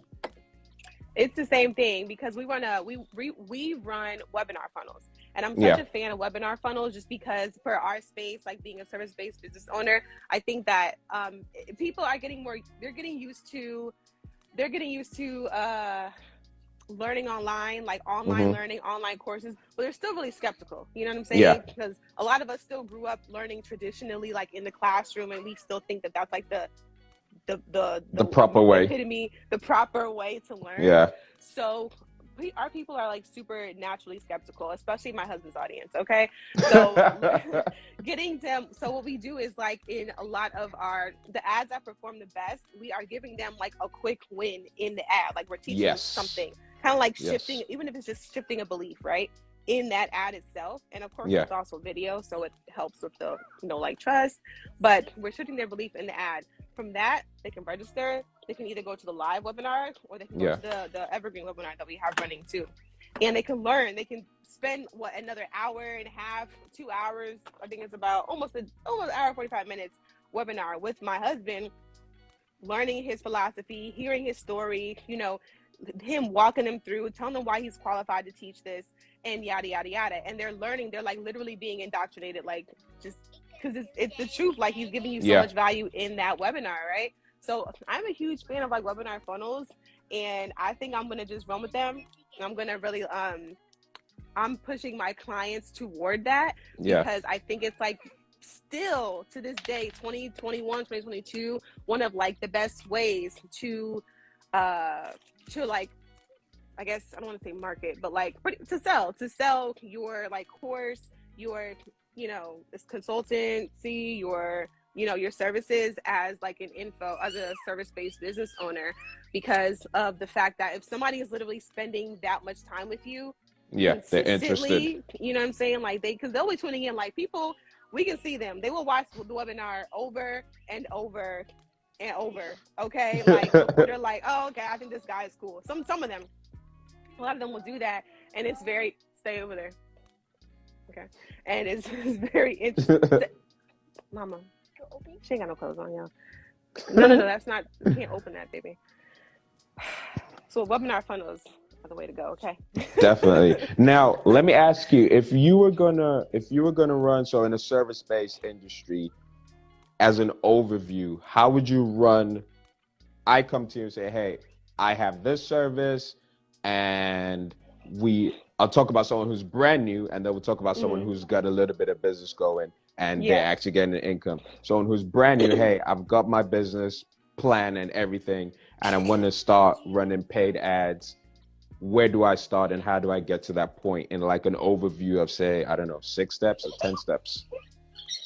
It's the same thing, because we run webinar funnels, and I'm such a fan of webinar funnels, just because for our space, like being a service-based business owner, I think that people are getting used to learning online, like online learning, online courses, but they're still really skeptical. You know what I'm saying? Because a lot of us still grew up learning traditionally, like in the classroom, and we still think that that's like the proper way, epitome, the proper way to learn. So our people are like super naturally skeptical, especially my husband's audience. Okay, so getting them. So what we do is, like, in a lot of the ads that perform the best, we are giving them like a quick win in the ad. Like, we're teaching them something, kind of like shifting, even if it's just shifting a belief, right, in that ad itself. And of course, it's also video, so it helps with the like trust. But we're shifting their belief in the ad. From that, they can register. They can either go to the live webinar, or they can go to the evergreen webinar that we have running too. And they can learn. They can spend another hour and a half, 2 hours. I think it's about almost an hour, 45 minutes webinar with my husband, learning his philosophy, hearing his story, him walking them through, telling them why he's qualified to teach this, and yada, yada, yada. And they're learning. They're like literally being indoctrinated, like, just because it's the truth. Like, he's giving you so much value in that webinar, right? So I'm a huge fan of like webinar funnels, and I think I'm going to just run with them. I'm going to really I'm pushing my clients toward that, Yeah. because I think it's like still to this day, 2021, 2022, one of like the best ways to like, I guess I don't want to say market, but like to sell your like course, your, you know, this consultancy, your, you know, your services as like as a service-based business owner, because of the fact that if somebody is literally spending that much time with you, Yeah, they're consistently, interested. you know what I'm saying? Like because they'll be tuning in, like people, we can see them. They will watch the webinar over and over and over. Okay. Like before they're like, oh, okay, I think this guy is cool. Some of them, a lot of them will do that. And it's very, stay over there. Okay. And it's very interesting. Mama, she ain't got no clothes on, y'all. No, that's not, you can't open that, baby. So webinar funnels are the way to go. Okay. Definitely. Now, let me ask you, if you were gonna run, so in a service-based industry, as an overview, how would you run? I come to you and say, hey, I have this service, and I'll talk about someone who's brand new, and then we'll talk about someone who's got a little bit of business going, and they're actually getting an income. Someone who's brand new, hey, I've got my business plan and everything, and I want to start running paid ads. Where do I start, and how do I get to that point in like an overview of, say, I don't know, 6 steps or 10 steps?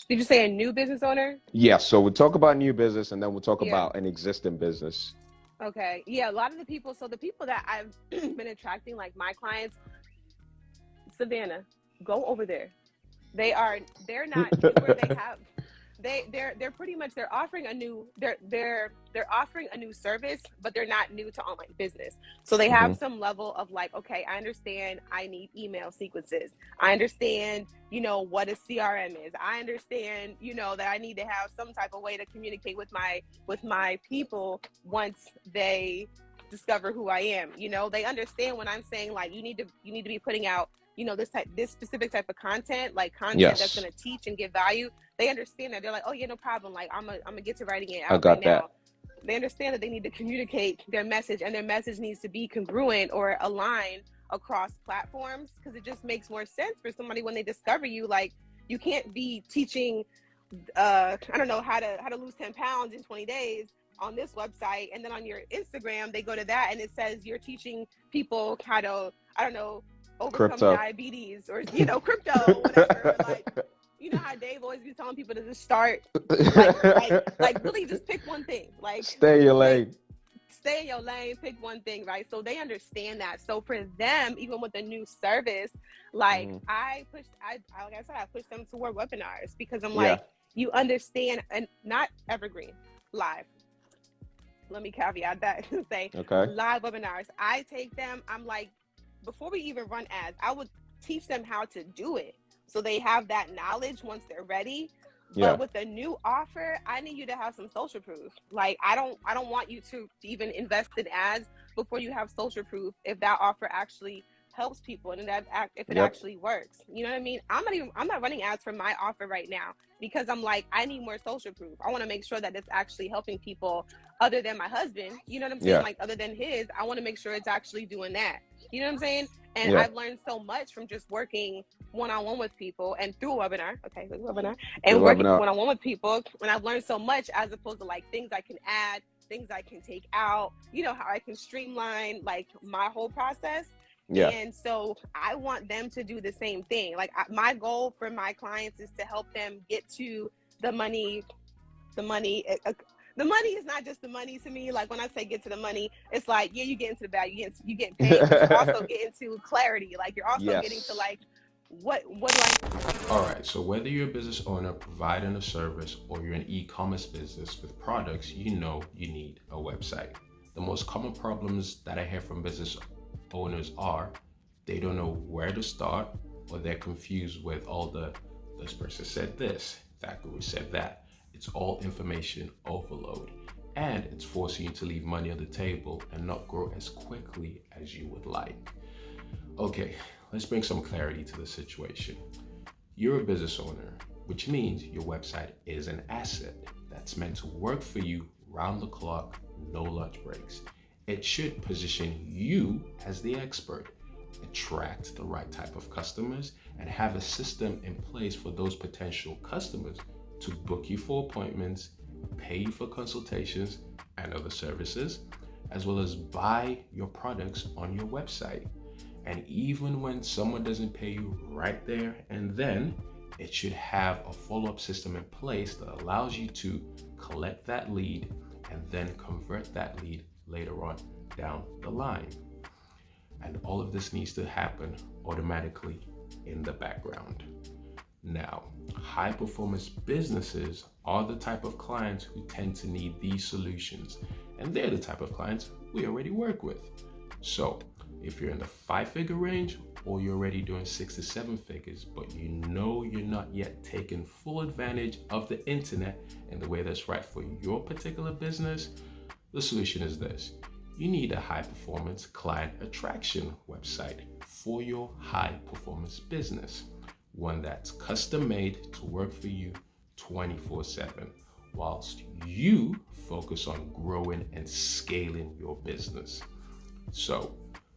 Did you say a new business owner? Yeah, so we'll talk about new business, and then we'll talk about an existing business. Okay. Yeah, a lot of the people, so the people that I've been attracting, like my clients, Savannah, go over there. They're not where they have, they're pretty much, they're offering a new service, but they're not new to online business. So they have some level of like, okay, I understand I need email sequences. I understand, you know, what a CRM is. I understand, you know, that I need to have some type of way to communicate with my people once they discover who I am. You know, they understand when I'm saying like, you need to be putting out, you know, this specific type of content, like content that's going to teach and give value. They understand that. They're like, oh yeah, no problem. Like I'm gonna get to writing it out right now. They understand that they need to communicate their message, and their message needs to be congruent or aligned across platforms, because it just makes more sense for somebody when they discover you. Like you can't be teaching, I don't know, how to lose 10 pounds in 20 days on this website, and then on your Instagram they go to that and it says you're teaching people how to, I don't know, overcome diabetes, or, you know, crypto, whatever. Like, you know how Dave always be telling people to just start, like really just pick one thing. Like stay in your lane. Stay in your lane, pick one thing, right? So they understand that. So for them, even with a new service, like I push them toward webinars, because I'm like, you understand, and not evergreen, live. Let me caveat that and say live webinars. I take them, I'm like, before we even run ads, I would teach them how to do it, so they have that knowledge once they're ready. But with a new offer, I need you to have some social proof. Like I don't want you to even invest in ads before you have social proof if that offer actually helps people and if it actually works. You know what I mean? I'm not running ads for my offer right now, because I'm like, I need more social proof. I want to make sure that it's actually helping people other than my husband. You know what I'm saying? Like other than his, I want to make sure it's actually doing that. You know what I'm saying? And I've learned so much from just working one-on-one with people and through a webinar. Okay, and working one-on-one with people. And I've learned so much, as opposed to like things I can add, things I can take out, you know, how I can streamline like my whole process. And so I want them to do the same thing. Like my goal for my clients is to help them get to the money. The money is not just the money to me. Like when I say get to the money, it's like, yeah, you get into the bag, you get paid, but you also get into clarity. Like you're also getting to like, what do I... All right, so whether you're a business owner providing a service, or you're an e-commerce business with products, you know you need a website. The most common problems that I hear from business owners are they don't know where to start, or they're confused with all this person said this, that guru said that. It's all information overload, and it's forcing you to leave money on the table and not grow as quickly as you would like. Okay, let's bring some clarity to the situation. You're a business owner, which means your website is an asset that's meant to work for you round the clock, no lunch breaks. It should position you as the expert, attract the right type of customers, and have a system in place for those potential customers to book you for appointments, pay you for consultations and other services, as well as buy your products on your website. And even when someone doesn't pay you right there and then, it should have a follow-up system in place that allows you to collect that lead and then convert that lead later on down the line. And all of this needs to happen automatically in the background. Now, high performance businesses are the type of clients who tend to need these solutions, and they're the type of clients we already work with. So if you're in the 5-figure range, or you're already doing 6 to 7 figures, but you know you're not yet taking full advantage of the internet in the way that's right for your particular business, the solution is this. You need a high performance client attraction website for your high performance business. One that's custom made to work for you 24/7, whilst you focus on growing and scaling your business. So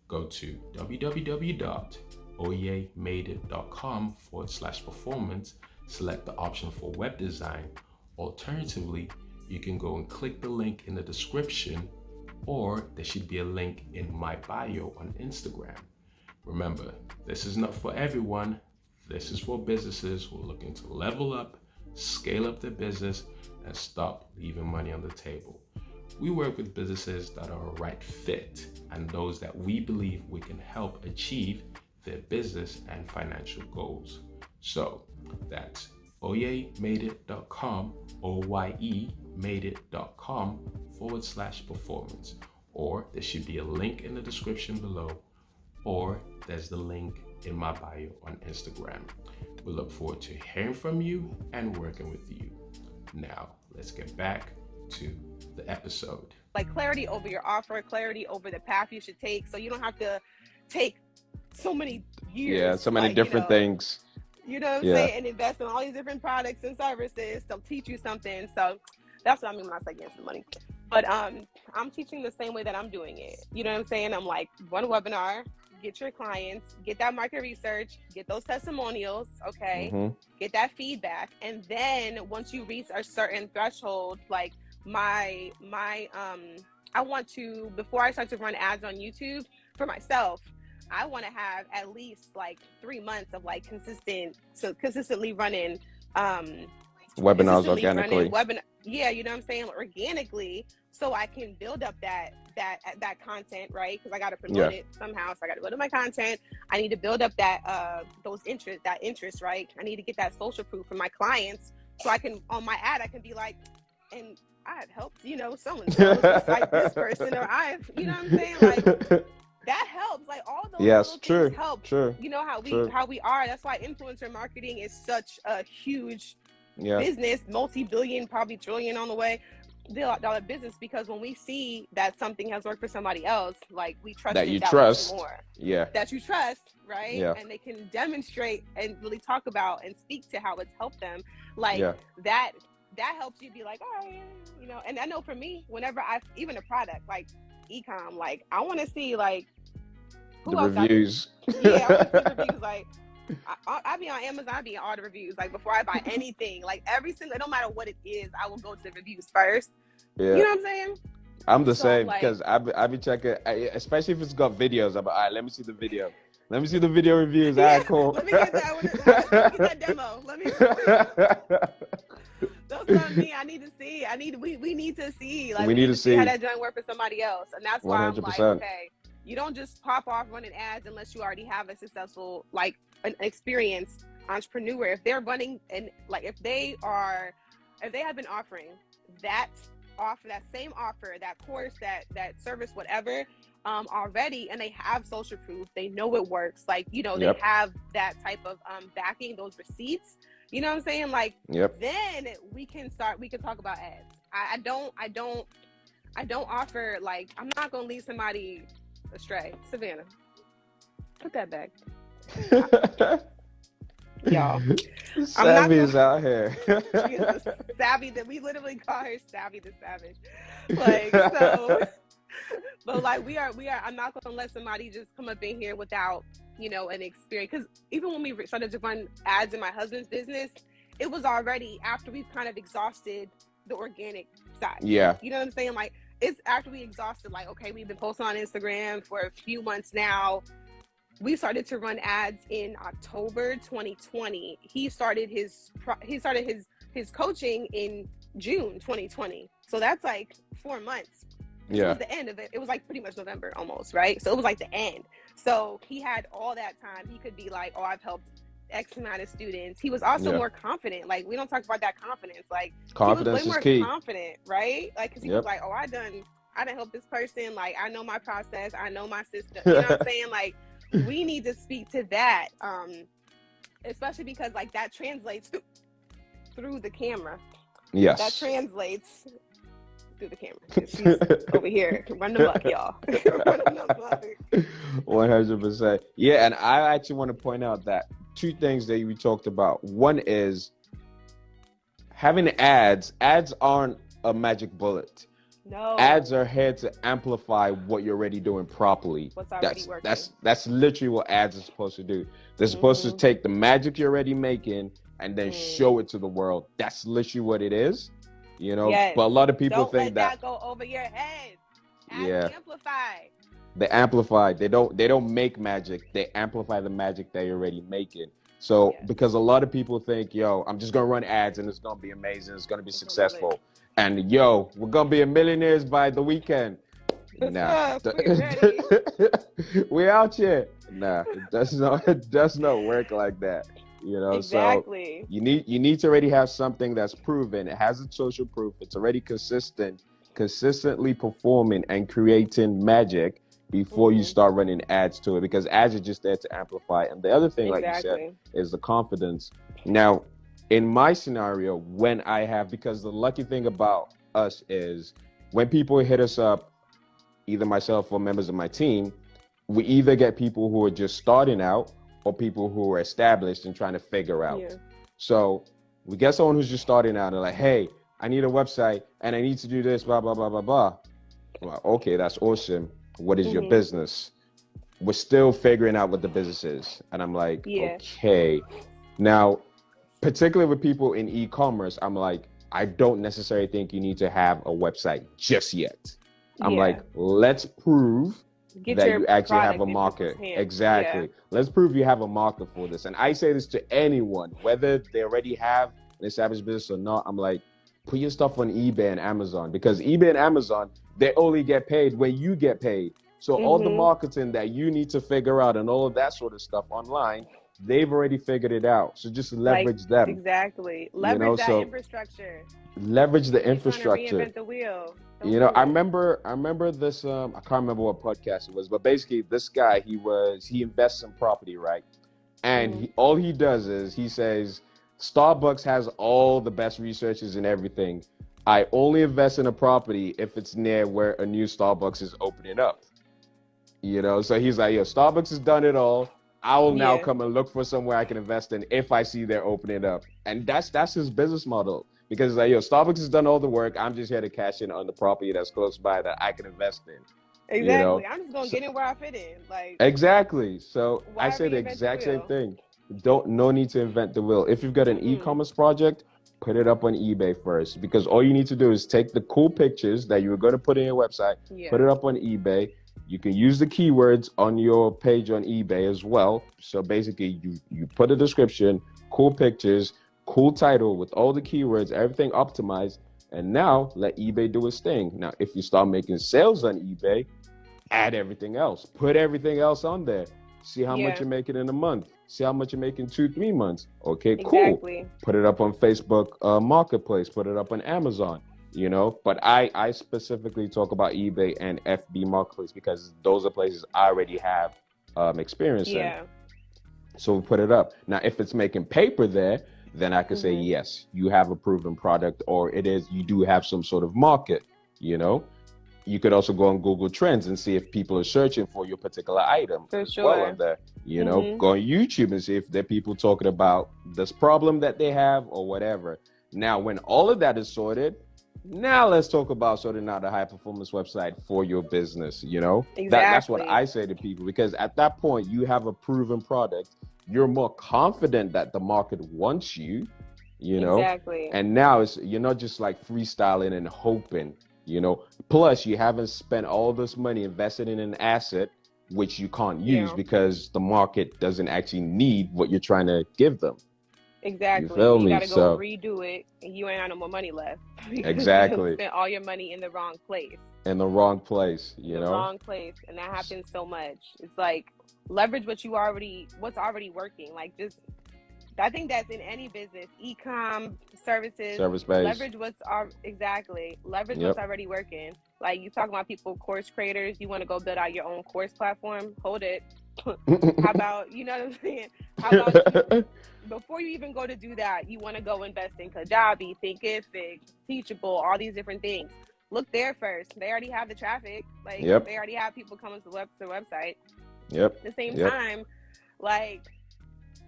go to www.oyemadeit.com/performance, select the option for web design. Alternatively, you can go and click the link in the description, or there should be a link in my bio on Instagram. Remember, this is not for everyone. This is for businesses who are looking to level up, scale up their business, and stop leaving money on the table. We work with businesses that are a right fit and those that we believe we can help achieve their business and financial goals. So that's oyemadeit.com, oyemadeit.com/performance, or there should be a link in the description below, or there's the link in my bio on Instagram. We look forward to hearing from you and working with you. Now, let's get back to the episode. Like clarity over your offer, clarity over the path you should take, so you don't have to take so many years. Yeah, so many different things. You know what I'm saying? And invest in all these different products and services. They'll teach you something. So that's what I mean when I say getting some money. But I'm teaching the same way that I'm doing it. You know what I'm saying? I'm like, one webinar, get your clients, get that market research, get those testimonials, okay? Get that feedback. And then once you reach a certain threshold, like I want to, before I start to run ads on YouTube for myself, I want to have at least like 3 months of like consistently running webinars organically. Yeah, you know what I'm saying? Organically, so I can build up that content, right? Because I got to promote it somehow. So I got to build up my content. I need to build up that interest, right? I need to get that social proof for my clients, so I can, on my ad, I can be like, and I've helped, so and so, just like this person, or I've, you know what I'm saying? Like that helps. Like all those little things help. You know how we are. That's why influencer marketing is such a huge business, multi-billion, probably trillion on the way, dollar business, because when we see that something has worked for somebody else, like we trust that you trust more. That you trust, right? And they can demonstrate and really talk about and speak to how it's helped them. Like that helps you be like, oh yeah, and I know for me, whenever even a product like e-com, like I want to see like who the else reviews. I want to see reviews. Like I be on Amazon, I be in all the reviews. Like before I buy anything, like every single, it don't matter what it is, I will go to the reviews first. You know what I'm saying? I'm the same, because I be checking, especially if it's got videos. I'm like, all right, let me see the video. Let me see the video reviews. All right, cool. Let me get that one. Let me get that demo. Let me. That's what I mean. I need to see. We need to see. Like we need to see how that joint work for somebody else, and that's why 100%. I'm like, okay, you don't just pop off running ads unless you already have a successful, like an experienced entrepreneur. If they're running and like if they have been offering that same offer, that course, that service, whatever, already, and they have social proof, they know it works, like they have that type of backing, those receipts, you know what I'm saying, like then we can talk about ads. I don't offer, like, I'm not gonna lead somebody astray. Savannah, put that back. Y'all, Savvy is out here. Savvy, that we literally call her Savvy the Savage. Like, so But like we are, I'm not going to let somebody just come up in here without, an experience. Because even when we started to run ads in my husband's business, it was already after we've kind of exhausted the organic side. Yeah. You know what I'm saying? Like, it's after we exhausted, like, okay, we've been posting on Instagram for a few months now. We started to run ads in October 2020. He started his coaching in June 2020. So that's like 4 months. Yeah. It was the end of it. It was like pretty much November almost, right? So it was like the end. So he had all that time. He could be like, oh, I've helped X amount of students. He was also more confident. Like, we don't talk about that confidence. Like, confidence he was is way key. more confident, right? Like, because he was like, oh, I done help this person. Like, I know my process. I know my system. You know what I'm saying? Like, we need to speak to that, especially because like that translates through the camera. Yes, that translates through the camera. She's over here. Run the buck, y'all. Run the buck. 100%. Yeah, and I actually want to point out that two things that we talked about. One is having ads. Ads aren't a magic bullet. No. Ads are here to amplify what you're already doing properly. What's already working. That's literally what ads are supposed to do. They're supposed to take the magic you're already making and then show it to the world. That's literally what it is. Yes. But a lot of people think that go over your head. Ads amplify. They amplify. They don't make magic. They amplify the magic that you're already making. So because a lot of people think, yo, I'm just gonna run ads and it's gonna be amazing. It's gonna be successful. And yo, we're gonna be millionaires by the weekend. Nah, we out here. Nah, it does not work like that. Exactly. So you need to already have something that's proven. It has a social proof. It's already consistently performing and creating magic before you start running ads to it, because ads are just there to amplify. And the other thing, like you said, is the confidence. Now, in my scenario, when I have, because the lucky thing about us is when people hit us up, either myself or members of my team, we either get people who are just starting out or people who are established and trying to figure out. Yeah. So we get someone who's just starting out and like, hey, I need a website and I need to do this, blah, blah, blah, blah, blah. Well, okay, that's awesome. What is your business? We're still figuring out what the business is. And I'm like, okay. Now, particularly with people in e-commerce, I'm like, I don't necessarily think you need to have a website just yet. I'm like, let's prove that you actually have a market. Exactly. Let's prove you have a market for this. And I say this to anyone, whether they already have an established business or not. I'm like, put your stuff on eBay and Amazon, because eBay and Amazon, they only get paid when you get paid. So all the marketing that you need to figure out and all of that sort of stuff online, they've already figured it out. So just leverage them. Exactly. Leverage that infrastructure. Leverage the infrastructure. Reinvent the wheel. I remember this, I can't remember what podcast it was, but basically this guy, he invests in property, right? And all he does is he says, Starbucks has all the best researchers and everything. I only invest in a property if it's near where a new Starbucks is opening up. So he's like, yo, Starbucks has done it all. I will now come and look for somewhere I can invest in if I see they're opening up. And that's his business model. Because it's like, yo, Starbucks has done all the work. I'm just here to cash in on the property that's close by that I can invest in. Exactly. I'm just gonna get in where I fit in. Like, exactly. So I say the exact same thing. No need to invent the wheel. If you've got an e-commerce project, put it up on eBay first, because all you need to do is take the cool pictures that you were going to put in your website, put it up on eBay. You can use the keywords on your page on eBay as well. So basically you put a description, cool pictures, cool title with all the keywords, everything optimized, and now let eBay do its thing. Now, if you start making sales on eBay, add everything else, put everything else on there. See how much you're making in a month. See how much you're making 2-3 months. Okay, cool. Put it up on Facebook Marketplace. Put it up on Amazon. But I specifically talk about eBay and FB Marketplace because those are places I already have experience in. So we put it up. Now, if it's making paper there, then I could say, yes, you have a proven product, or you do have some sort of market. You could also go on Google Trends and see if people are searching for your particular item. For sure. On there. Go on YouTube and see if there are people talking about this problem that they have or whatever. Now, when all of that is sorted, Now let's talk about sorting out a high performance website for your business. Exactly. That's what I say to people, because at that point you have a proven product. You're more confident that the market wants you, Exactly. and now you're not just like freestyling and hoping, plus you haven't spent all this money invested in an asset which you can't use because the market doesn't actually need what you're trying to give them. Exactly. You feel me? Gotta go redo it, and you ain't got no more money left. Exactly. You spent all your money in the wrong place. In the wrong place, the wrong place, and that happens so much. It's like leverage what's already working. Like I think that's in any business, e-com, services, service-based. Leverage what's already working. Like you talk about people, course creators, you want to go build out your own course platform, hold it. How about, you know what I'm saying? How about before you even go to do that, you want to go invest in Kajabi, Thinkific, Teachable, all these different things. Look there first. They already have the traffic. Like they already have people coming to the website. At the same time, like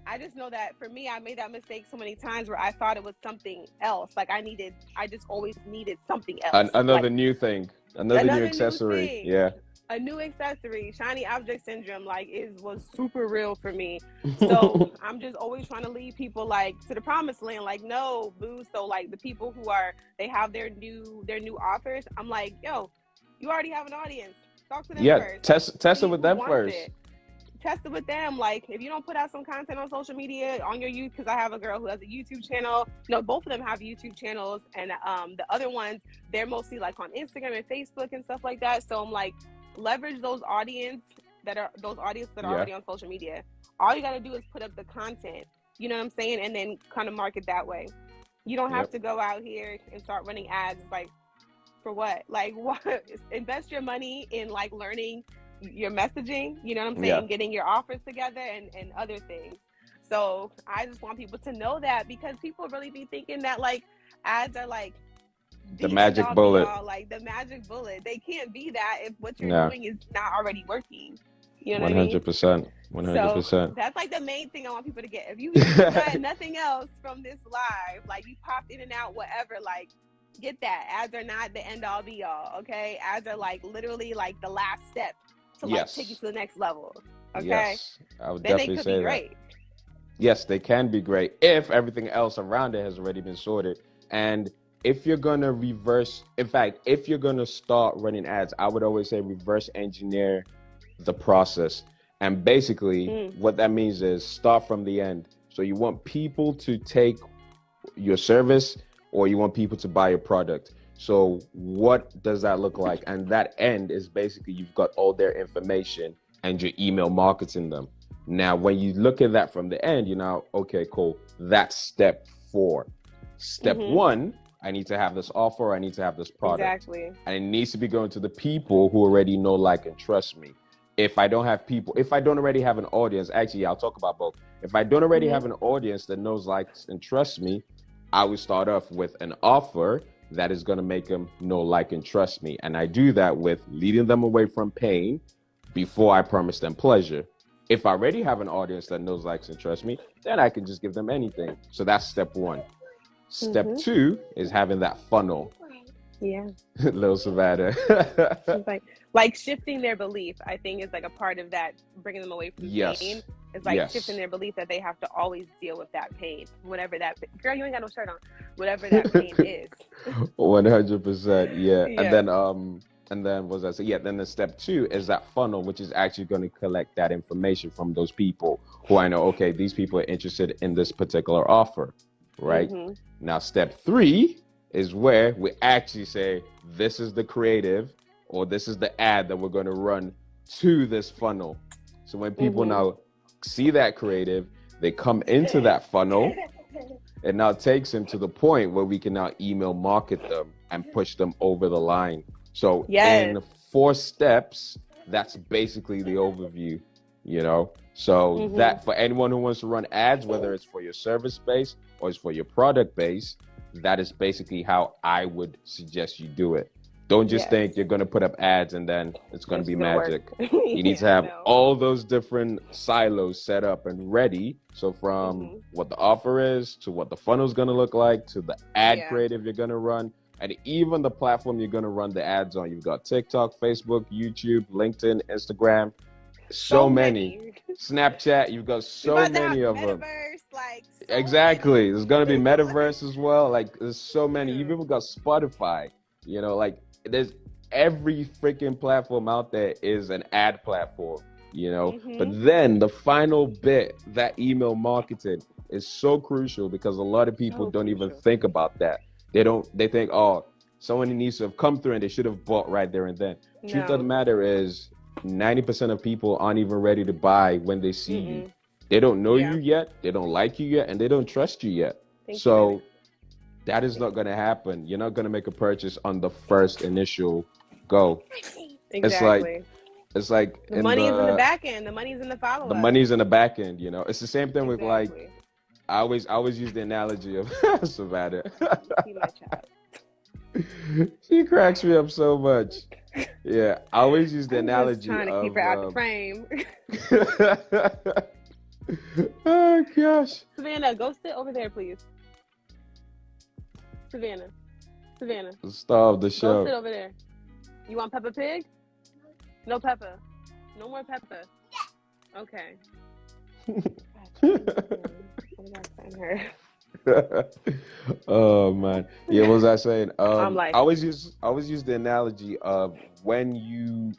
I just know that for me, I made that mistake so many times where I thought it was something else. Like I just always needed something else. Another new thing. Another new accessory. A new accessory. Shiny object syndrome, like was super real for me. So I'm just always trying to lead people like to the promised land. Like, no, boo. So like the people who they have their new offers. I'm like, yo, you already have an audience. Talk to them first. Test it with them first. Test it with them. Like if you don't put out some content on social media on your YouTube, because I have a girl who has a YouTube channel. No, both of them have YouTube channels, and the other ones, they're mostly like on Instagram and Facebook and stuff like that. So I'm like, leverage those audience that are already on social media. All you got to do is put up the content, you know what I'm saying, and then kind of market that way. You don't have to go out here and start running ads. Like for what? Like what? Invest your money in like learning your messaging, you know what I'm saying, getting your offers together and other things. So I just want people to know that, because people really be thinking that like ads are like the magic bullet. Like the magic bullet. They can't be that if what you're doing is not already working. You know what 100%. I mean? 100%. So that's like the main thing I want people to get. If you got nothing else from this live, like you popped in and out, whatever, like get that. Ads are not the end all be all, okay? Ads are like literally like the last step to like take you to the next level. Okay. Yes, I would then definitely they could say be great. That. Yes, they can be great if everything else around it has already been sorted. And if you're gonna if you're gonna start running ads, I would always say reverse engineer the process. And basically what that means is start from the end. So you want people to take your service, or you want people to buy your product. So what does that look like? And that end is basically you've got all their information and you're email marketing them. Now, when you look at that from the end, okay, cool. That's step 4. Step 1, I need to have this offer. I need to have this product. Exactly. And it needs to be going to the people who already know, like, and trust me. If I don't already have an audience, actually, I'll talk about both. If I don't already have an audience that knows, likes, and trusts me, I would start off with an offer that is going to make them know, like, and trust me. And I do that with leading them away from pain before I promise them pleasure. If I already have an audience that knows, likes, and trusts me, then I can just give them anything. So that's step 1. Step 2 is having that funnel. Yeah. Little Savannah. like shifting their belief, I think, is like a part of that, bringing them away from pain. It's like shifting their belief that they have to always deal with that pain, whatever that. Girl, you ain't got no shirt on. Whatever that pain is. 100%. Yeah. And then what was I say? Yeah. Then the step 2 is that funnel, which is actually going to collect that information from those people who I know. Okay, these people are interested in this particular offer, right? Now, step 3 is where we actually say, this is the creative, or this is the ad that we're going to run to this funnel. So when people now see that creative, they come into that funnel, it now takes them to the point where we can now email market them and push them over the line. So in 4 steps, that's basically the overview, So that for anyone who wants to run ads, whether it's for your service base or it's for your product base, that is basically how I would suggest you do it. Don't just think you're going to put up ads and then it's going to be magic. You need to have all those different silos set up and ready. So from what the offer is, to what the funnel is going to look like, to the ad creative you're going to run, And even the platform you're going to run the ads on, you've got TikTok, Facebook, YouTube, LinkedIn, Instagram, so many. Snapchat, you've got so many of them. Like, exactly. There's going to be metaverse as well. Like, there's so many. You've even got Spotify, you know, like there's every freaking platform out there is an ad platform, you know. But then the final bit, that email marketing, is so crucial because a lot of people don't even think about that. They think, oh, someone needs to have come through and they should have bought right there and then. Truth of the matter is 90% of people aren't even ready to buy when they see you. They don't know you yet, they don't like you yet, and they don't trust you yet. So that is not going to happen. You're not going to make a purchase on the first initial go. Exactly. It's like the money is in the back end. The money's in the follow-up. The money's in the back end, you know. It's the same thing with, like, I always use the analogy of Savannah. She cracks me up so much. Yeah, I always use the analogy trying to keep her out the frame. Oh gosh. Savannah, go sit over there, please. Savannah. Stop the show. Go sit over there. You want Peppa Pig? No Peppa. No more Peppa. Okay. Oh man, yeah. What was I saying? I always use the analogy of when you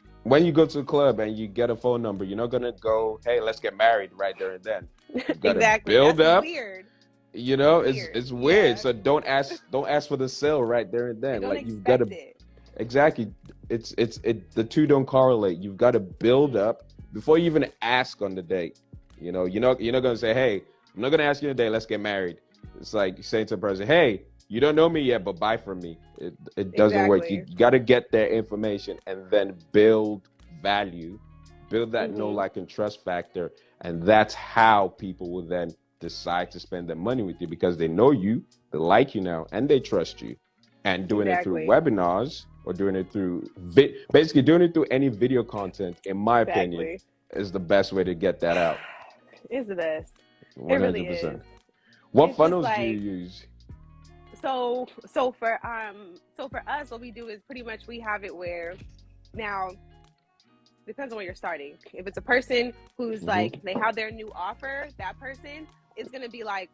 go to a club and you get a phone number, you're not gonna go, hey, let's get married right there and then. You gotta exactly. build That's up. Weird. You know, it's weird. Yeah. So don't ask for the sale right there and then. Like, you've got to exactly. The two don't correlate. You've got to build up before you even ask on the date. You know, you're not gonna say, hey, I'm not gonna ask you today, let's get married. It's like saying to a person, hey, you don't know me yet, but buy from me. It doesn't work. You got to get their information and then build value, build that know, like, and trust factor. And that's how people will then decide to spend their money with you, because they know you, they like you now, and they trust you. And doing it through webinars or doing it through basically doing it through any video content, in my opinion, is the best way to get that out. It's the best. 100%. It really is. What funnels do you use? So for us, what we do is pretty much we have it where, now depends on where you're starting. If it's a person who's like, they have their new offer, that person is going to be like,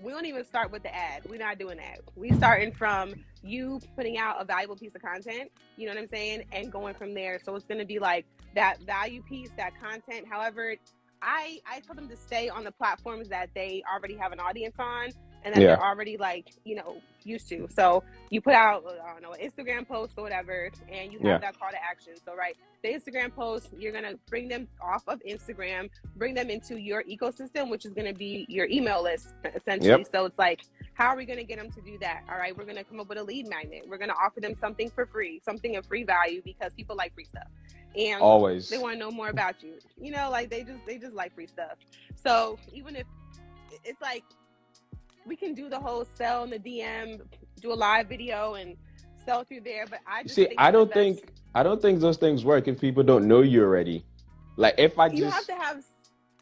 we don't even start with the ad. We're not doing that. We starting from you putting out a valuable piece of content, you know what I'm saying, and going from there. So it's going to be like that value piece, that content. However, I tell them to stay on the platforms that they already have an audience on and that they're already, like, you know, used to. So you put out, I don't know, an Instagram post or whatever, and you have that call to action. So, right, the Instagram post, you're going to bring them off of Instagram, bring them into your ecosystem, which is going to be your email list, essentially. So it's like, how are we going to get them to do that? All right, we're going to come up with a lead magnet. We're going to offer them something for free, something of free value, because people like free stuff. And always they want to know more about you, you know, like they just like free stuff. So even if it's like, we can do the whole sell in the DM, do a live video and sell through there, but I just I don't think those things work if people don't know you already. Like, if I you have to have,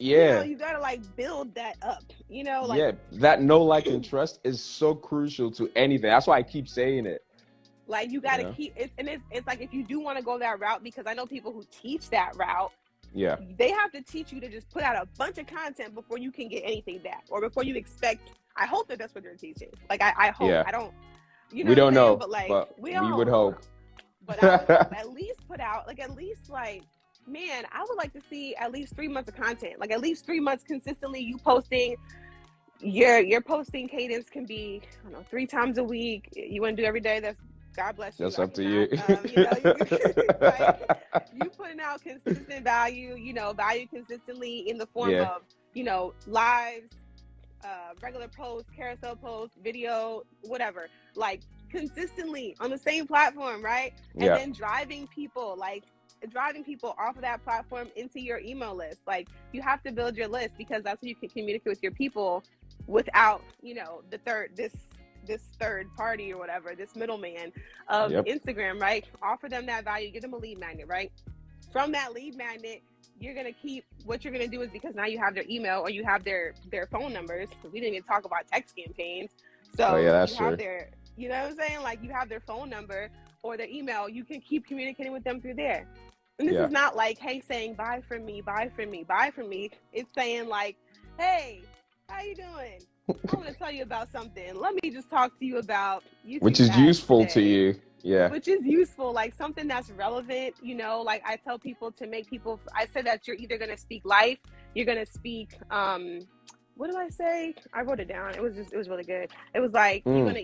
you know, you gotta like build that up, you know, like that know, like, and trust is so crucial to anything. That's why I keep saying it. Like, you got to keep it. And it's like, if you do want to go that route, because I know people who teach that route, they have to teach you to just put out a bunch of content before you can get anything back, or before you expect. I hope that that's what they're teaching. Like, I hope. I don't, you know, we don't know, but like, we would hope. But I would at least put out, like, man, I would like to see at least 3 months of content, like at least 3 months consistently, you posting. Your posting cadence can be, I don't know, 3 times a week. You want to do every day, that's, God bless you. That's up to you. You know, you putting out consistent value, you know, value consistently in the form of, you know, lives, regular posts, carousel posts, video, whatever, like consistently on the same platform, right? And then driving people off of that platform into your email list. Like, you have to build your list, because that's how you can communicate with your people without, you know, this third party or whatever, this middleman of Instagram, right? Offer them that value, give them a lead magnet, right? From that lead magnet, you're going to keep, what you're going to do is, because now you have their email or you have their phone numbers, because we didn't even talk about text campaigns. So you have You know what I'm saying? Like, you have their phone number or their email. You can keep communicating with them through there. And this is not like, hey, saying bye from me, bye from me, bye from me. It's saying like, hey, how you doing? I want to tell you about something. Let me just talk to you about YouTube which is ads useful today. to you. Yeah. Which is useful, like something that's relevant, you know, like I tell people to make people, I said that you're either going to speak life, you're going to speak, what did I say? I wrote it down. It was really good. It was like, you're going to